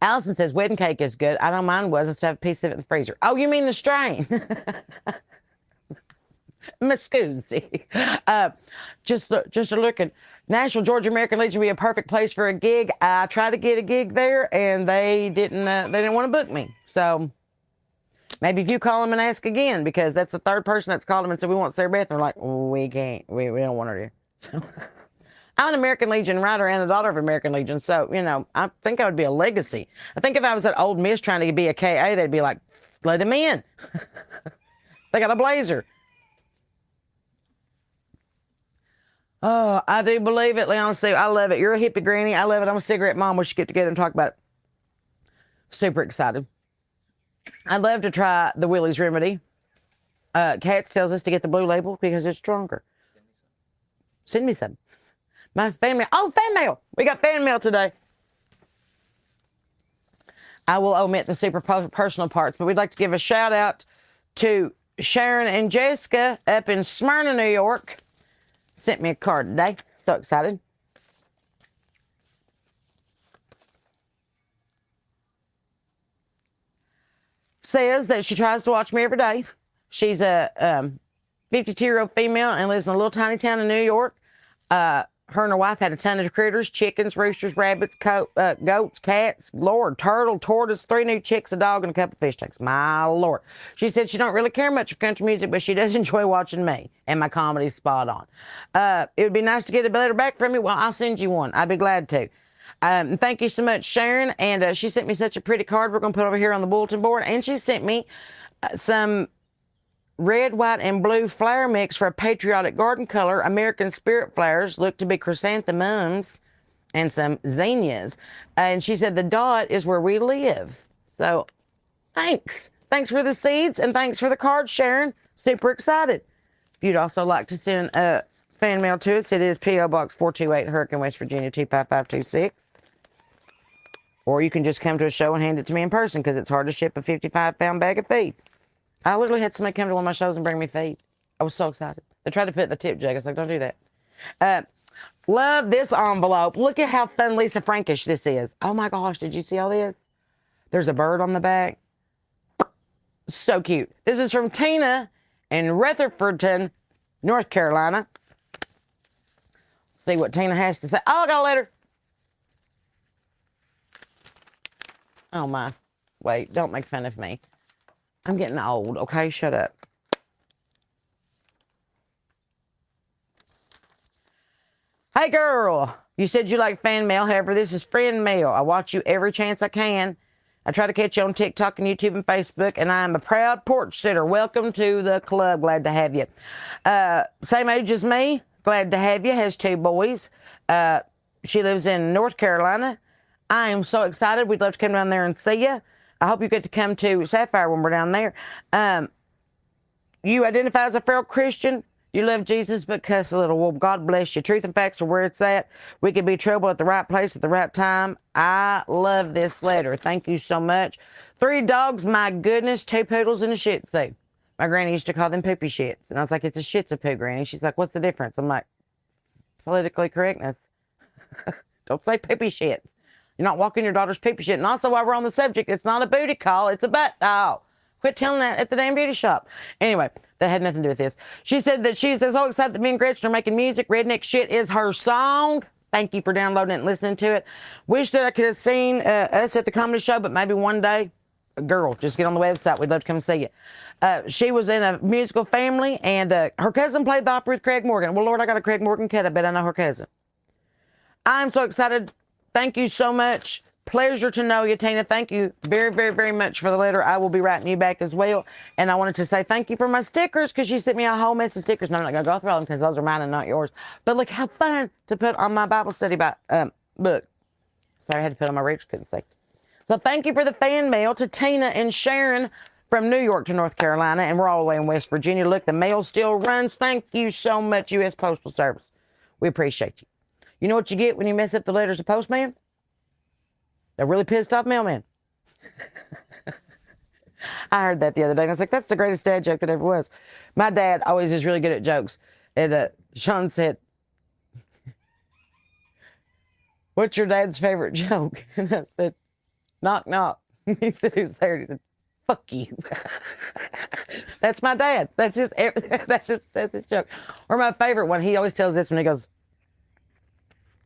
Allison says, wedding cake is good. I don't mind was. Let's have a piece of it in the freezer. Oh, you mean the strain? Mascusi. Just looking. Nashville, Georgia American Legion would be a perfect place for a gig. I tried to get a gig there, and they didn't want to book me. So maybe if you call them and ask again, because that's the 3rd person that's called them and said, "We want Sarah Beth." And they're like, "We can't. We don't want her here." So, I'm an American Legion writer and the daughter of American Legion. So, I think I would be a legacy. I think if I was at Old Miss trying to be a KA, they'd be like, "Let him in." They got a blazer. Oh, I do believe it, Leon Sue. I love it. You're a hippie granny. I love it. I'm a cigarette mom. We should get together and talk about it. Super excited. I'd love to try the Willie's Remedy. Katz tells us to get the blue label because it's stronger. Send me some. My fan mail. Oh, fan mail. We got fan mail today. I will omit the super personal parts, but we'd like to give a shout out to Sharon and Jessica up in Smyrna, New York. Sent me a card today. So excited. Says that she tries to watch me every day. She's a 52-year-old female and lives in a little tiny town in New York. Her and her wife had a ton of critters: chickens, roosters, rabbits, goats, cats, Lord, turtle, tortoise, 3 new chicks, a dog, and a couple of fish tanks. My Lord. She said she don't really care much for country music, but she does enjoy watching me, and my comedy's spot on. It would be nice to get a letter back from you. Well, I'll send you one. I'd be glad to. Thank you so much, Sharon. And she sent me such a pretty card we're going to put over here on the bulletin board. And she sent me some red, white, and blue flower mix for a patriotic garden color. American spirit flowers look to be chrysanthemums and some zinnias. And she said the dot is where we live. So thanks. Thanks for the seeds, and thanks for the card, Sharon. Super excited. If you'd also like to send fan mail to us, it is P.O. Box 428, Hurricane, West Virginia, 25526. Or you can just come to a show and hand it to me in person, because it's hard to ship a 55-pound bag of feed. I literally had somebody come to one of my shows and bring me feed. I was so excited. They tried to put it in the tip jug. I was like, don't do that. Love this envelope. Look at how fun Lisa Frankish this is. Oh my gosh, did you see all this? There's a bird on the back. So cute. This is from Tina in Rutherfordton, North Carolina. See what Tina has to say. Oh, I got a letter. Oh, my. Wait, don't make fun of me. I'm getting old, okay? Shut up. Hey, girl. You said you like fan mail. However, this is friend mail. I watch you every chance I can. I try to catch you on TikTok and YouTube and Facebook, and I am a proud porch sitter. Welcome to the club. Glad to have you. Same age as me. Glad to have you. Has 2 boys. She lives in North Carolina. I am so excited. We'd love to come down there and see you. I hope you get to come to Sapphire when we're down there. You identify as a feral Christian. You love Jesus, but cuss a little. Well, God bless you. Truth and facts are where it's at. We could be trouble at the right place at the right time. I love this letter. Thank you so much. 3 dogs, my goodness. 2 poodles and a Shih Tzu. My granny used to call them poopy shits. And I was like, it's a Shih Tzu, Granny. She's like, what's the difference? I'm like, politically correctness. Don't say poopy shits. You're not walking your daughter's poopy shit. And also, while we're on the subject, it's not a booty call. It's a butt doll. Quit telling that at the damn beauty shop. Anyway, that had nothing to do with this. She said that she's so excited that me and Gretchen are making music. Redneck Shit is her song. Thank you for downloading it and listening to it. Wish that I could have seen us at the comedy show, but maybe one day. Girl, just get on the website. We'd love to come see you. She was in a musical family, and her cousin played the opera with Craig Morgan. Well, Lord, I got a Craig Morgan cut. I bet I know her cousin. I'm so excited. Thank you so much. Pleasure to know you, Tina. Thank you very, very, very much for the letter. I will be writing you back as well. And I wanted to say thank you for my stickers, because you sent me a whole mess of stickers. And I'm not going to go through all them because those are mine and not yours. But look how fun to put on my Bible study book. Sorry, I had to put on my reach. Couldn't say. So thank you for the fan mail to Tina and Sharon from New York to North Carolina. And we're all the way in West Virginia. Look, the mail still runs. Thank you so much, U.S. Postal Service. We appreciate you. You know what you get when you mess up the letters of postman? A really pissed off mailman. I heard that the other day, and I was like, that's the greatest dad joke that ever was. My dad always is really good at jokes. And Sean said, what's your dad's favorite joke? And I said, knock, knock. He said, who's there? He said, fuck you. That's my dad. That's his joke. Or my favorite one, he always tells this when he goes,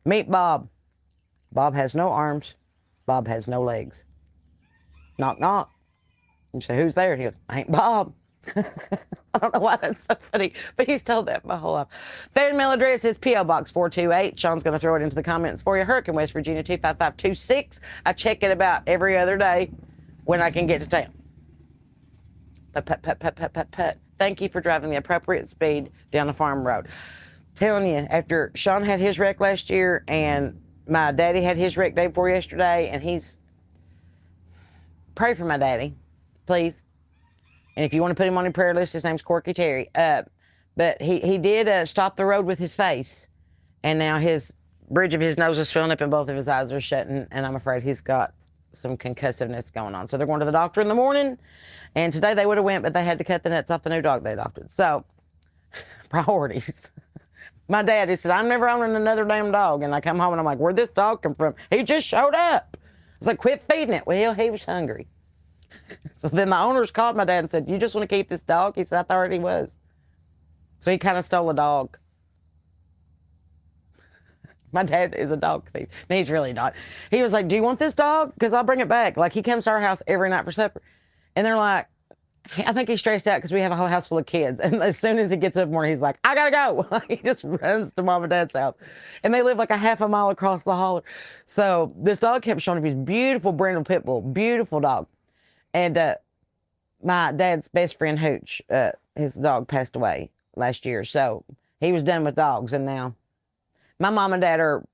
meet Bob. Bob has no arms. Bob has no legs. Knock, knock. You say, who's there? He goes, ain't Bob. I don't know why that's so funny, but he's told that my whole life. Fan mail address is P.O. Box 428. Sean's going to throw it into the comments for you. Hurricane, West Virginia, 25526. I check it about every other day when I can get to town. Put. Thank you for driving the appropriate speed down the farm road. Telling you, after Sean had his wreck last year and my daddy had his wreck day before yesterday, and pray for my daddy, please. And if you want to put him on your prayer list, his name's Corky Terry. But he did stop the road with his face, and now his bridge of his nose is filling up and both of his eyes are shutting, and I'm afraid he's got some concussiveness going on. So they're going to the doctor in the morning, and today they would have went, but they had to cut the nuts off the new dog they adopted. So, priorities. My dad, he said, I'm never owning another damn dog. And I come home and I'm like, where'd this dog come from? He just showed up. I was like, quit feeding it. Well, he was hungry. So then the owners called my dad and said, you just want to keep this dog? He said, I thought he was. So he kind of stole a dog. My dad is a dog thief. And he's really not. He was like, do you want this dog? Because I'll bring it back. Like, he comes to our house every night for supper. And they're like, I think he's stressed out because we have a whole house full of kids. And as soon as he gets up in the morning, he's like, I gotta go. He just runs to mom and dad's house. And they live like a half a mile across the holler. So this dog kept showing up. He's beautiful Brindle Pit Bull. Beautiful dog. And my dad's best friend, Hooch, his dog passed away last year. So he was done with dogs. And now my mom and dad are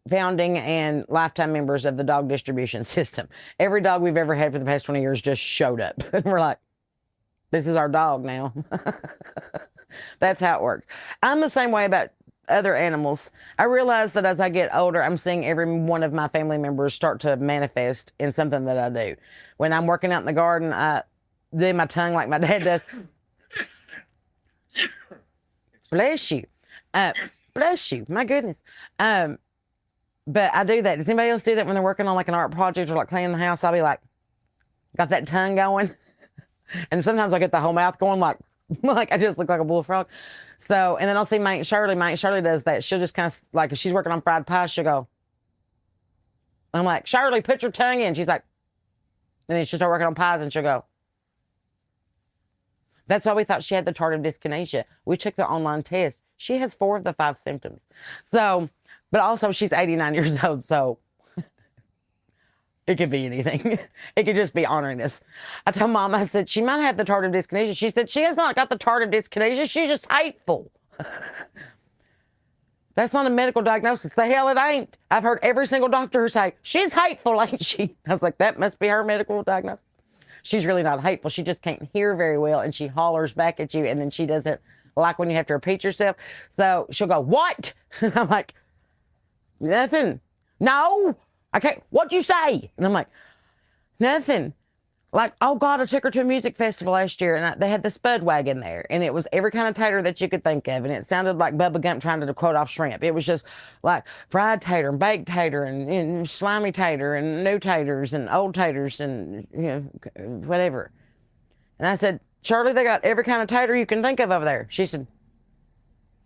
founding and lifetime members of the dog distribution system. Every dog we've ever had for the past 20 years just showed up. And we're like, this is our dog now. That's how it works. I'm the same way about other animals. I realize that as I get older, I'm seeing every one of my family members start to manifest in something that I do. When I'm working out in the garden, I do my tongue like my dad does. Bless you. Bless you. My goodness. But I do that. Does anybody else do that when they're working on like an art project or like cleaning the house? I'll be like, got that tongue going. And sometimes I get the whole mouth going like, Like I just look like a bullfrog. So, and then I'll see my Aunt Shirley. My Aunt Shirley does that. She'll just kind of like, if she's working on fried pie, she'll go. I'm like, Shirley, put your tongue in. She's like, and then she'll start working on pies and she'll go. That's why we thought she had the tardive dyskinesia. We took the online test. She has 4 of the 5 symptoms. So, but also she's 89 years old. So it could be anything. It could just be orneriness. I told Mom, I said, she might have the tardive dyskinesia. She said, she has not got the tardive dyskinesia. She's just hateful. That's not a medical diagnosis. The hell it ain't. I've heard every single doctor say, she's hateful, ain't she? I was like, that must be her medical diagnosis. She's really not hateful. She just can't hear very well, and she hollers back at you, and then she doesn't like when you have to repeat yourself. So she'll go, what? And I'm like, nothing. No, I can't. What'd you say? And I'm like, nothing. Like, oh God, I took her to a music festival last year, and they had the Spud wagon there, and it was every kind of tater that you could think of, and it sounded like Bubba Gump trying to quote off shrimp. It was just like fried tater and baked tater and slimy tater and new taters and old taters and whatever. And I said, Shirley, they got every kind of tater you can think of over there. She said,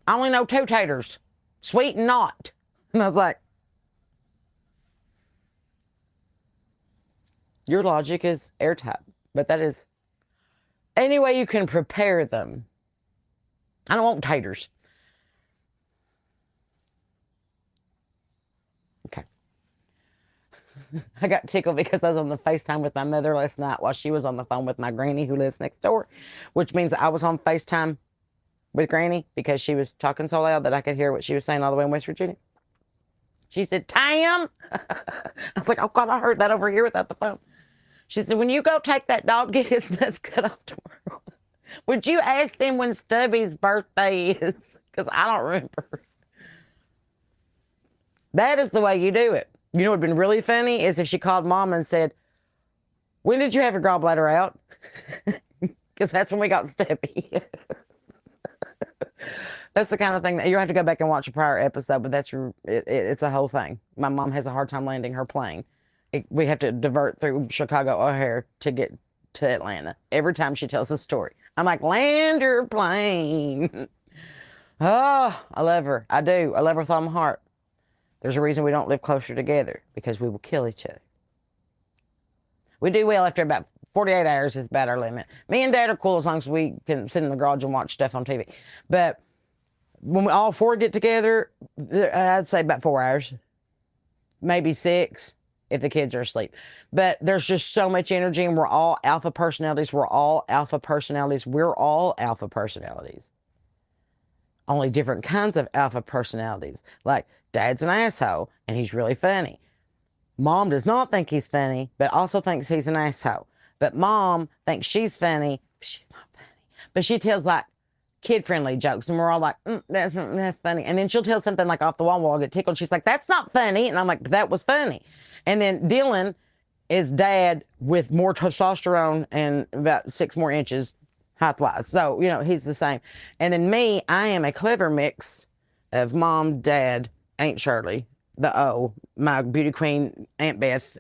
I only know 2 taters, sweet and not. And I was like, your logic is airtight, but that is any way you can prepare them. I don't want taters. Okay. I got tickled because I was on the FaceTime with my mother last night while she was on the phone with my granny who lives next door, which means I was on FaceTime with Granny because she was talking so loud that I could hear what she was saying all the way in West Virginia. She said, Tam. I was like, oh God, I heard that over here without the phone. She said, when you go take that dog, get his nuts cut off tomorrow. Would you ask them when Stubby's birthday is? Because I don't remember. That is the way you do it. You know what would have been really funny is if she called Mom and said, when did you have your gallbladder out? Because that's when we got Stubby. That's the kind of thing that you'll have to go back and watch a prior episode, but it's a whole thing. My mom has a hard time landing her plane. We have to divert through Chicago O'Hare to get to Atlanta every time she tells a story. I'm like, land your plane. Oh, I love her. I do. I love her with all my heart. There's a reason we don't live closer together, because we will kill each other. We do well after about 48 hours is about our limit. Me and Dad are cool as long as we can sit in the garage and watch stuff on TV. But when we all 4 get together, I'd say about 4 hours, maybe 6 if the kids are asleep. But there's just so much energy, and we're all alpha personalities. We're all alpha personalities. We're all alpha personalities. Only different kinds of alpha personalities. Like Dad's an asshole, and he's really funny. Mom does not think he's funny, but also thinks he's an asshole. But Mom thinks she's funny, but she's not funny. But she tells like kid-friendly jokes, and we're all like, that's funny. And then she'll tell something like off the wall, and we'll get tickled. She's like, that's not funny. And I'm like, but that was funny. And then Dylan is Dad with more testosterone and about 6 more inches height-wise. So, he's the same. And then me, I am a clever mix of Mom, Dad, Aunt Shirley, the O, my beauty queen, Aunt Beth.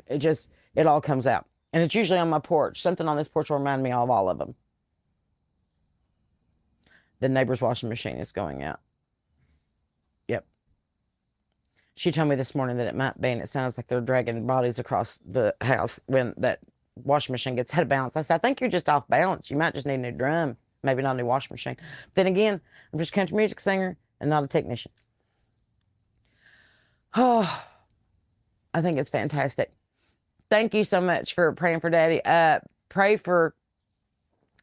It all comes out. And it's usually on my porch. Something on this porch will remind me of all of them. The neighbor's washing machine is going out. Yep. She told me this morning that it might be, and it sounds like they're dragging bodies across the house when that washing machine gets out of balance. I said, I think you're just off balance. You might just need a new drum. Maybe not a new washing machine. But then again, I'm just a country music singer and not a technician. Oh, I think it's fantastic. Thank you so much for praying for Daddy. Pray for,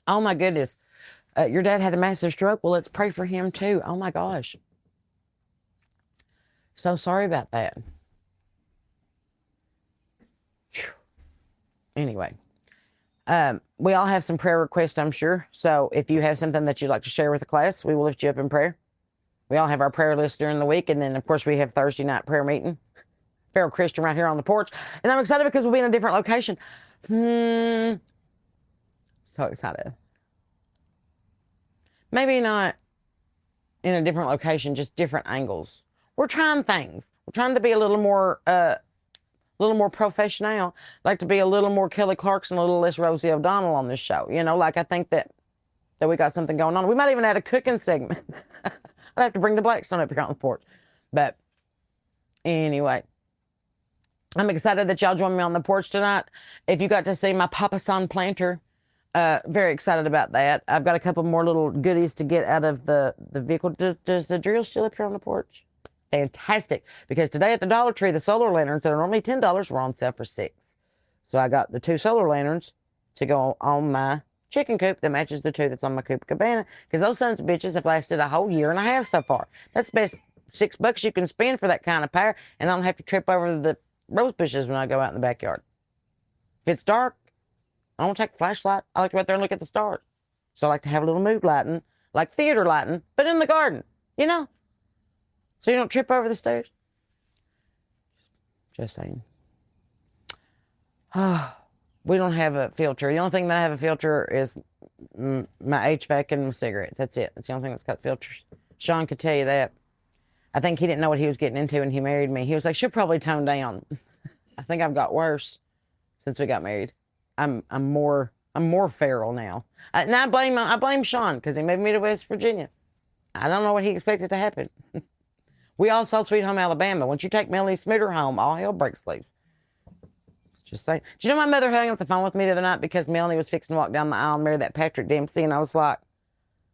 oh my goodness. Your dad had a massive stroke. Well, let's pray for him too. Oh my gosh. So sorry about that. Whew. Anyway, we all have some prayer requests, I'm sure. So if you have something that you'd like to share with the class, we will lift you up in prayer. We all have our prayer list during the week. And then, of course, we have Thursday night prayer meeting. Feral Christian right here on the porch. And I'm excited because we'll be in a different location. So excited. Maybe not in a different location, just different angles. We're trying things. We're trying to be a little more professional. I'd like to be a little more Kelly Clarkson, a little less Rosie O'Donnell on this show. Like I think that that we got something going on. We might even add a cooking segment. I'd have to bring the Blackstone up here on the porch. But anyway, I'm excited that y'all joined me on the porch tonight. If you got to see my Papa San planter, very excited about that. I've got a couple more little goodies to get out of the vehicle. Does the drill still up here on the porch? Fantastic. Because today at the Dollar Tree, the solar lanterns that are normally $10 were on sale for $6. So I got the 2 solar lanterns to go on my chicken coop that matches the 2 that's on my Coop Cabana. Because those sons of bitches have lasted a whole year and a half so far. That's the best $6 you can spend for that kind of power. And I don't have to trip over the rose bushes when I go out in the backyard. If it's dark, I don't take a flashlight. I like to go out there and look at the stars. So I like to have a little mood lighting, like theater lighting, but in the garden, you know? So you don't trip over the stairs. Just saying. We don't have a filter. The only thing that I have a filter is my HVAC and my cigarettes. That's it. That's the only thing that's got filters. Sean could tell you that. I think he didn't know what he was getting into when he married me. He was like, she'll probably tone down. I think I've got worse since we got married. I'm more feral now. And I blame Sean because he moved me to West Virginia. I don't know what he expected to happen. We all saw Sweet Home Alabama. Once you take Melanie Smitter home, all hell breaks loose. Just saying. Do you know my mother hung up the phone with me the other night because Melanie was fixing to walk down the aisle and marry that Patrick Dempsey, and I was like,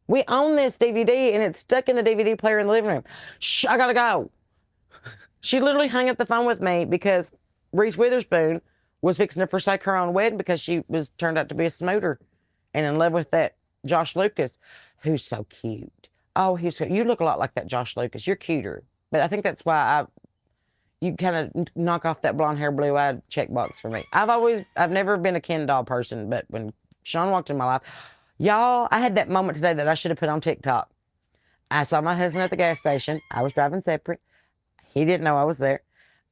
we own this DVD, and it's stuck in the DVD player in the living room. Shh, I gotta go. She literally hung up the phone with me because Reese Witherspoon was fixing to forsake her own wedding because she was turned out to be a smooter and in love with that Josh Lucas, who's so cute. Oh, you look a lot like that Josh Lucas. You're cuter. But I think that's why you kind of knock off that blonde hair, blue-eyed checkbox for me. I've never been a Ken doll person, but when Sean walked in my life, y'all, I had that moment today that I should have put on TikTok. I saw my husband at the gas station. I was driving separate. He didn't know I was there.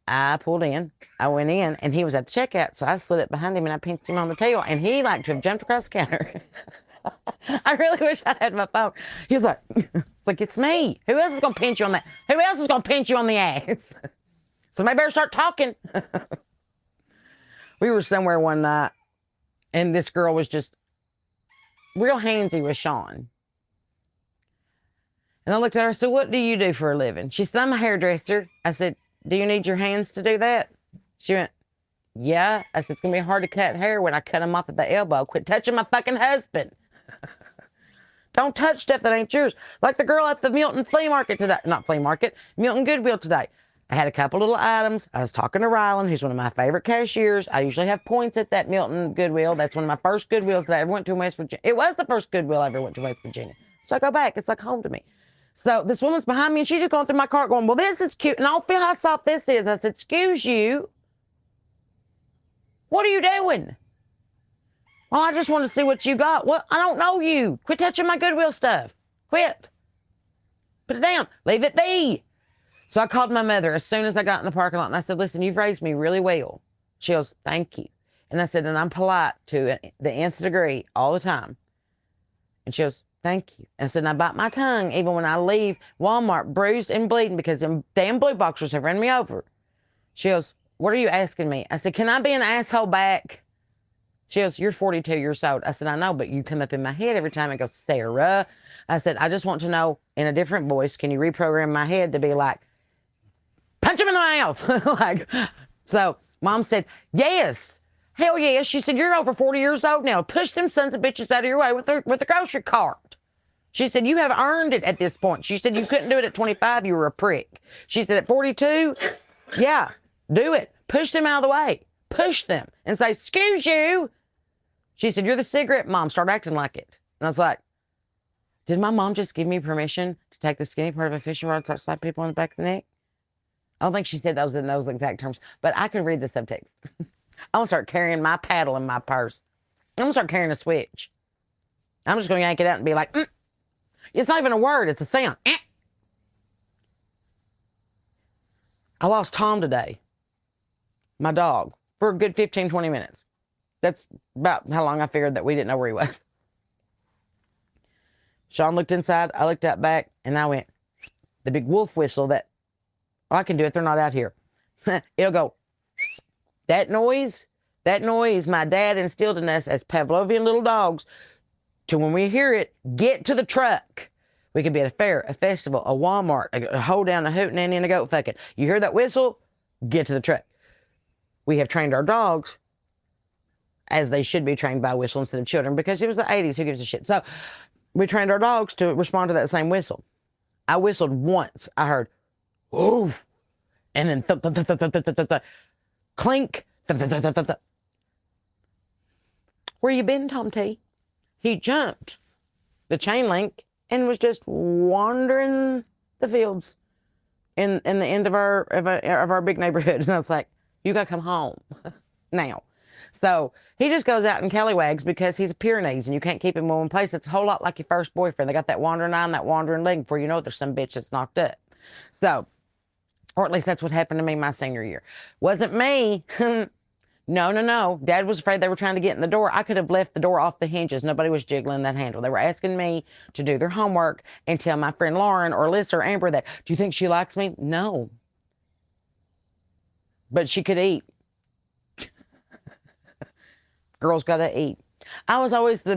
I pulled in. I went in, and he was at the checkout, so I slid up behind him, and I pinched him on the tail, and he liked to have jumped across the counter. I really wish I had my phone. He was like, it's me. Who else is going to pinch you on that? Who else is going to pinch you on the ass? Somebody better start talking. We were somewhere one night, and this girl was just real handsy with Sean. And I looked at her, I said, what do you do for a living? She said, I'm a hairdresser. I said, do you need your hands to do that? She went, yeah. I said, it's going to be hard to cut hair when I cut them off at the elbow. Quit touching my fucking husband. Don't touch stuff that ain't yours. Like the girl at the Milton flea market today. Not flea market, Milton Goodwill today. I had a couple little items. I was talking to Rylan, who's one of my favorite cashiers. I usually have points at that Milton Goodwill. That's one of my first Goodwills that I ever went to in West Virginia. It was the first Goodwill I ever went to West Virginia. So I go back. It's like home to me. So this woman's behind me, and she's just going through my cart going, well, this is cute. And I don't feel how soft this is. I said, excuse you. What are you doing? Well, I just want to see what you got. What? I don't know you. Quit touching my Goodwill stuff. Quit. Put it down. Leave it be. So I called my mother as soon as I got in the parking lot, and I said, listen, you've raised me really well. She goes, thank you. And I said, and I'm polite to the nth degree all the time. And she goes, thank you. And I said, and I bite my tongue even when I leave Walmart bruised and bleeding because them damn blue boxers have run me over. She goes, what are you asking me? I said, can I be an asshole back? She goes, you're 42 years old. I said, I know, but you come up in my head every time and go, Sarah. I said, I just want to know in a different voice, can you reprogram my head to be like, punch him in the mouth? So Mom said, yes. Hell yes. She said, you're over 40 years old now. Push them sons of bitches out of your way with the grocery cart. She said, you have earned it at this point. She said, you couldn't do it at 25. You were a prick. She said, at 42, yeah, do it. Push them out of the way. Push them and say, excuse you. She said, you're the cigarette mom. Start acting like it. And I was like, did my mom just give me permission to take the skinny part of a fishing rod and start slapping people on the back of the neck? I don't think she said those in those exact terms, but I could read the subtext. I'm going to start carrying my paddle in my purse. I'm going to start carrying a switch. I'm just going to yank it out and be like, It's not even a word. It's a sound. I lost Tom today, my dog, for a good 15, 20 minutes. That's about how long I figured that we didn't know where he was. Sean looked inside. I looked out back, and I went, the big wolf whistle that, oh, I can do it. They're not out here. It'll go, that noise my dad instilled in us as Pavlovian little dogs. to when we hear it, get to the truck. We could be at a fair, a festival, a Walmart, a hold down, a hootenanny, and a goat fucking. You hear that whistle? Get to the truck. We have trained our dogs as they should be trained by whistle instead of children, because it was the 80s. Who gives a shit? So we trained our dogs to respond to that same whistle. I whistled once. I heard, "Ooh," and then thump, thump, thump, thump, thump, thump, thump, thump, clink. Thump, thump, thump, thump, thump. Where you been, Tom T? He jumped the chain link and was just wandering the fields in the end of our big neighborhood. And I was like, you gotta come home now. So he just goes out and callywags because he's a Pyrenees and you can't keep him in one place. It's a whole lot like your first boyfriend. They got that wandering eye and that wandering leg before you know it, there's some bitch that's knocked up. So, or at least that's what happened to me my senior year. Wasn't me. No. Dad was afraid they were trying to get in the door. I could have left the door off the hinges. Nobody was jiggling that handle. They were asking me to do their homework and tell my friend Lauren or Alyssa or Amber that, do you think she likes me? No. But she could eat. Girls gotta eat. I was always the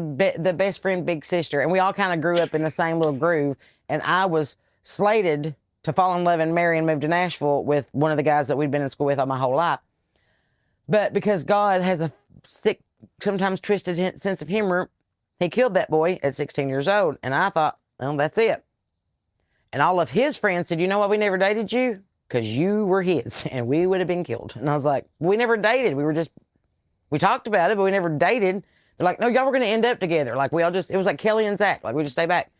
best friend, big sister, and we all kind of grew up in the same little groove, and I was slated to fall in love and marry and move to Nashville with one of the guys that we'd been in school with all my whole life. But because God has a sick, sometimes twisted sense of humor, he killed that boy at 16 years old. And I thought, well, that's it. And all of his friends said, you know why we never dated you? Because you were his and we would have been killed. And I was like, we never dated. We talked about it, but we never dated. They're like, no, y'all were going to end up together. Like it was like Kelly and Zach. Like we just stay back.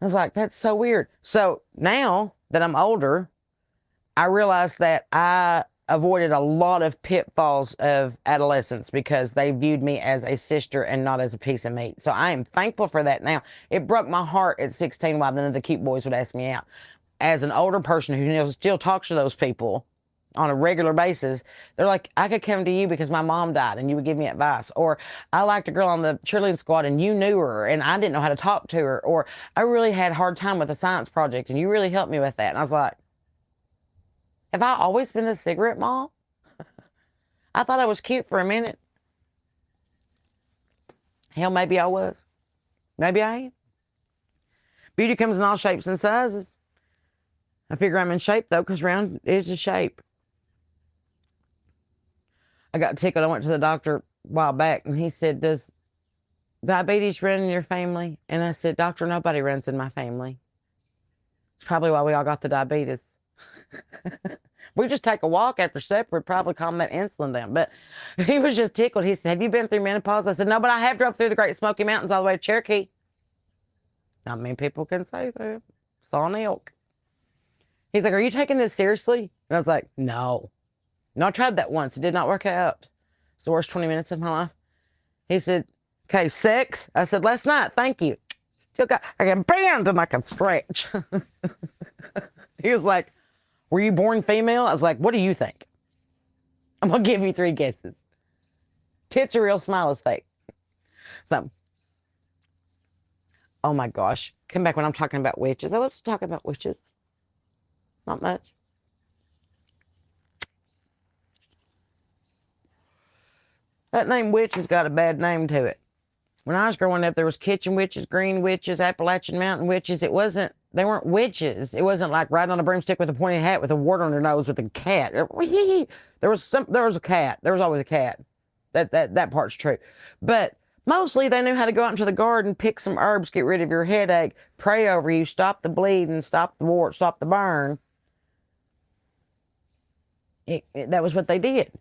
I was like, that's so weird. So now that I'm older, I realize that I avoided a lot of pitfalls of adolescence because they viewed me as a sister and not as a piece of meat. So I am thankful for that now. It broke my heart at 16 while none of the cute boys would ask me out. As an older person who still talks to those people on a regular basis, they're like, I could come to you because my mom died and you would give me advice. Or I liked a girl on the cheerleading squad and you knew her and I didn't know how to talk to her. Or I really had a hard time with a science project and you really helped me with that. And I was like, have I always been a cigarette mom? I thought I was cute for a minute. Hell, maybe I was. Maybe I am. Beauty comes in all shapes and sizes. I figure I'm in shape, though, because round is a shape. I got tickled. I went to the doctor a while back, and he said, does diabetes run in your family? And I said, doctor, nobody runs in my family. It's probably why we all got the diabetes. We just take a walk after supper, would probably calm that insulin down. But he was just tickled. He said, have you been through menopause? I said, no, but I have drove through the Great Smoky Mountains all the way to Cherokee. Not many people can say that. Saw an elk. He's like, are you taking this seriously? And I was like, no. No, I tried that once. It did not work out. It's the worst 20 minutes of my life. He said, okay, sex? I said, last night, thank you. Still got, I can bend and I can stretch. He was like, were you born female? I was like, what do you think? I'm going to give you 3 guesses. Tits are real, smile is fake. So, oh my gosh. Come back when I'm talking about witches. I was talking about witches. Not much. That name witch has got a bad name to it. When I was growing up, there was kitchen witches, green witches, Appalachian Mountain witches. They weren't witches. It wasn't like riding on a broomstick with a pointy hat with a wart on their nose with a cat. There was a cat. There was always a cat. That part's true. But mostly they knew how to go out into the garden, pick some herbs, get rid of your headache, pray over you, stop the bleeding, stop the wart, stop the burn. That was what they did.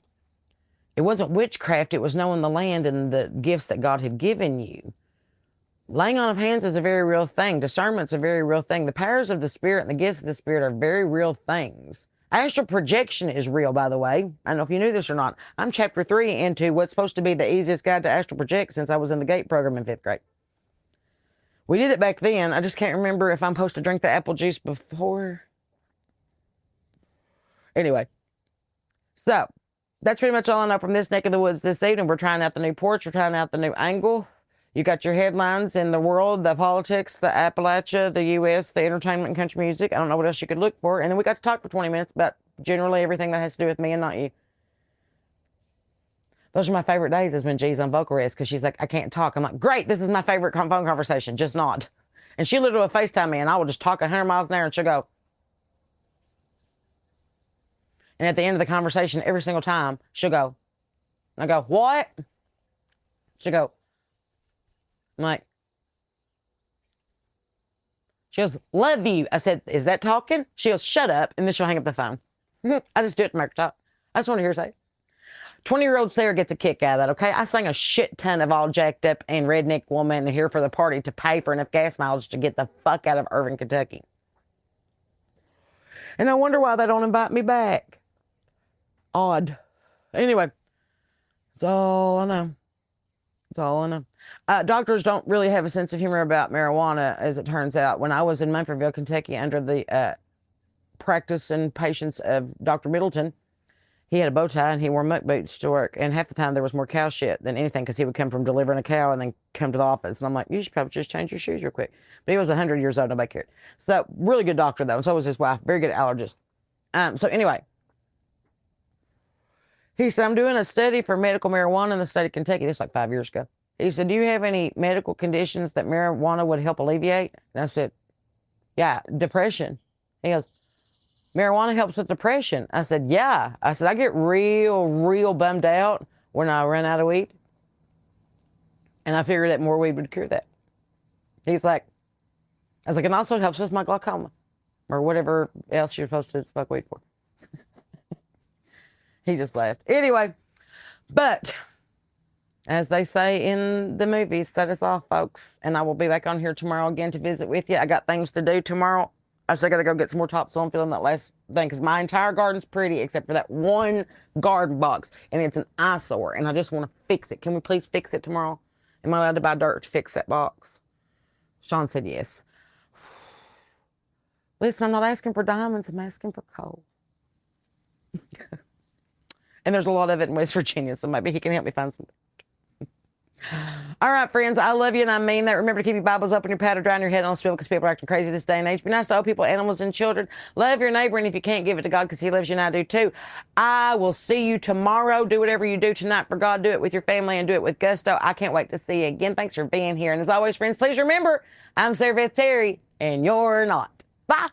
It wasn't witchcraft. It was knowing the land and the gifts that God had given you. Laying on of hands is a very real thing. Discernment's a very real thing. The powers of the Spirit and the gifts of the Spirit are very real things. Astral projection is real, by the way. I don't know if you knew this or not. I'm chapter 3 into what's supposed to be the easiest guide to astral project since I was in the GATE program in 5th grade. We did it back then. I just can't remember if I'm supposed to drink the apple juice before. Anyway. So, that's pretty much all I know from this neck of the woods this evening. We're trying out the new porch. We're trying out the new angle. You got your headlines in the world, the politics, the Appalachia, the U.S., the entertainment and country music. I don't know what else you could look for. And then we got to talk for 20 minutes about generally everything that has to do with me and not you. Those are my favorite days is when G's on vocal rest because she's like, I can't talk. I'm like, great, this is my favorite phone conversation, just not. And she literally will FaceTime me and I will just talk 100 miles an hour and she'll go. And at the end of the conversation, every single time, she'll go. I go, what? She'll go. I'm like, she goes, love you. I said, is that talking? She goes, shut up. And then she'll hang up the phone. I just do it to make her talk. I just want to hear her say it. 20-year-old Sarah gets a kick out of that, okay? I sang a shit ton of all jacked up and redneck woman here for the party to pay for enough gas mileage to get the fuck out of Irving, Kentucky. And I wonder why they don't invite me back. Odd. Anyway, that's all I know. That's all I know. Doctors don't really have a sense of humor about marijuana, as it turns out. When I was in Munfordville, Kentucky, under the practice and patience of Dr. Middleton, he had a bow tie and he wore muck boots to work. And half the time there was more cow shit than anything because he would come from delivering a cow and then come to the office. And I'm like, you should probably just change your shoes real quick. But he was 100 years old. Nobody cared. So really good doctor, though. And so was his wife. Very good allergist. So anyway, he said, I'm doing a study for medical marijuana in the state of Kentucky. This was like 5 years ago. He said, do you have any medical conditions that marijuana would help alleviate? And I said, yeah, depression. He goes, marijuana helps with depression. I said, yeah. I said, I get real bummed out when I run out of weed. And I figured that more weed would cure that. He's like, I was like, and also it helps with my glaucoma or whatever else you're supposed to smoke weed for. He just laughed. Anyway, but as they say in the movies, that is all, folks. And I will be back on here tomorrow again to visit with you. I got things to do tomorrow. I still got to go get some more topsoil and fill in that last thing because my entire garden's pretty except for that one garden box. And it's an eyesore. And I just want to fix it. Can we please fix it tomorrow? Am I allowed to buy dirt to fix that box? Sean said yes. Listen, I'm not asking for diamonds. I'm asking for coal. And there's a lot of it in West Virginia, so maybe he can help me find some. All right, friends, I love you, and I mean that. Remember to keep your Bibles open, your powder dry, and your head on a swivel because people are acting crazy this day and age. Be nice to all people, animals, and children. Love your neighbor, and if you can't, give it to God because he loves you, and I do too. I will see you tomorrow. Do whatever you do tonight for God. Do it with your family and do it with gusto. I can't wait to see you again. Thanks for being here. And as always, friends, please remember, I'm Sarah Beth Terry, and you're not. Bye.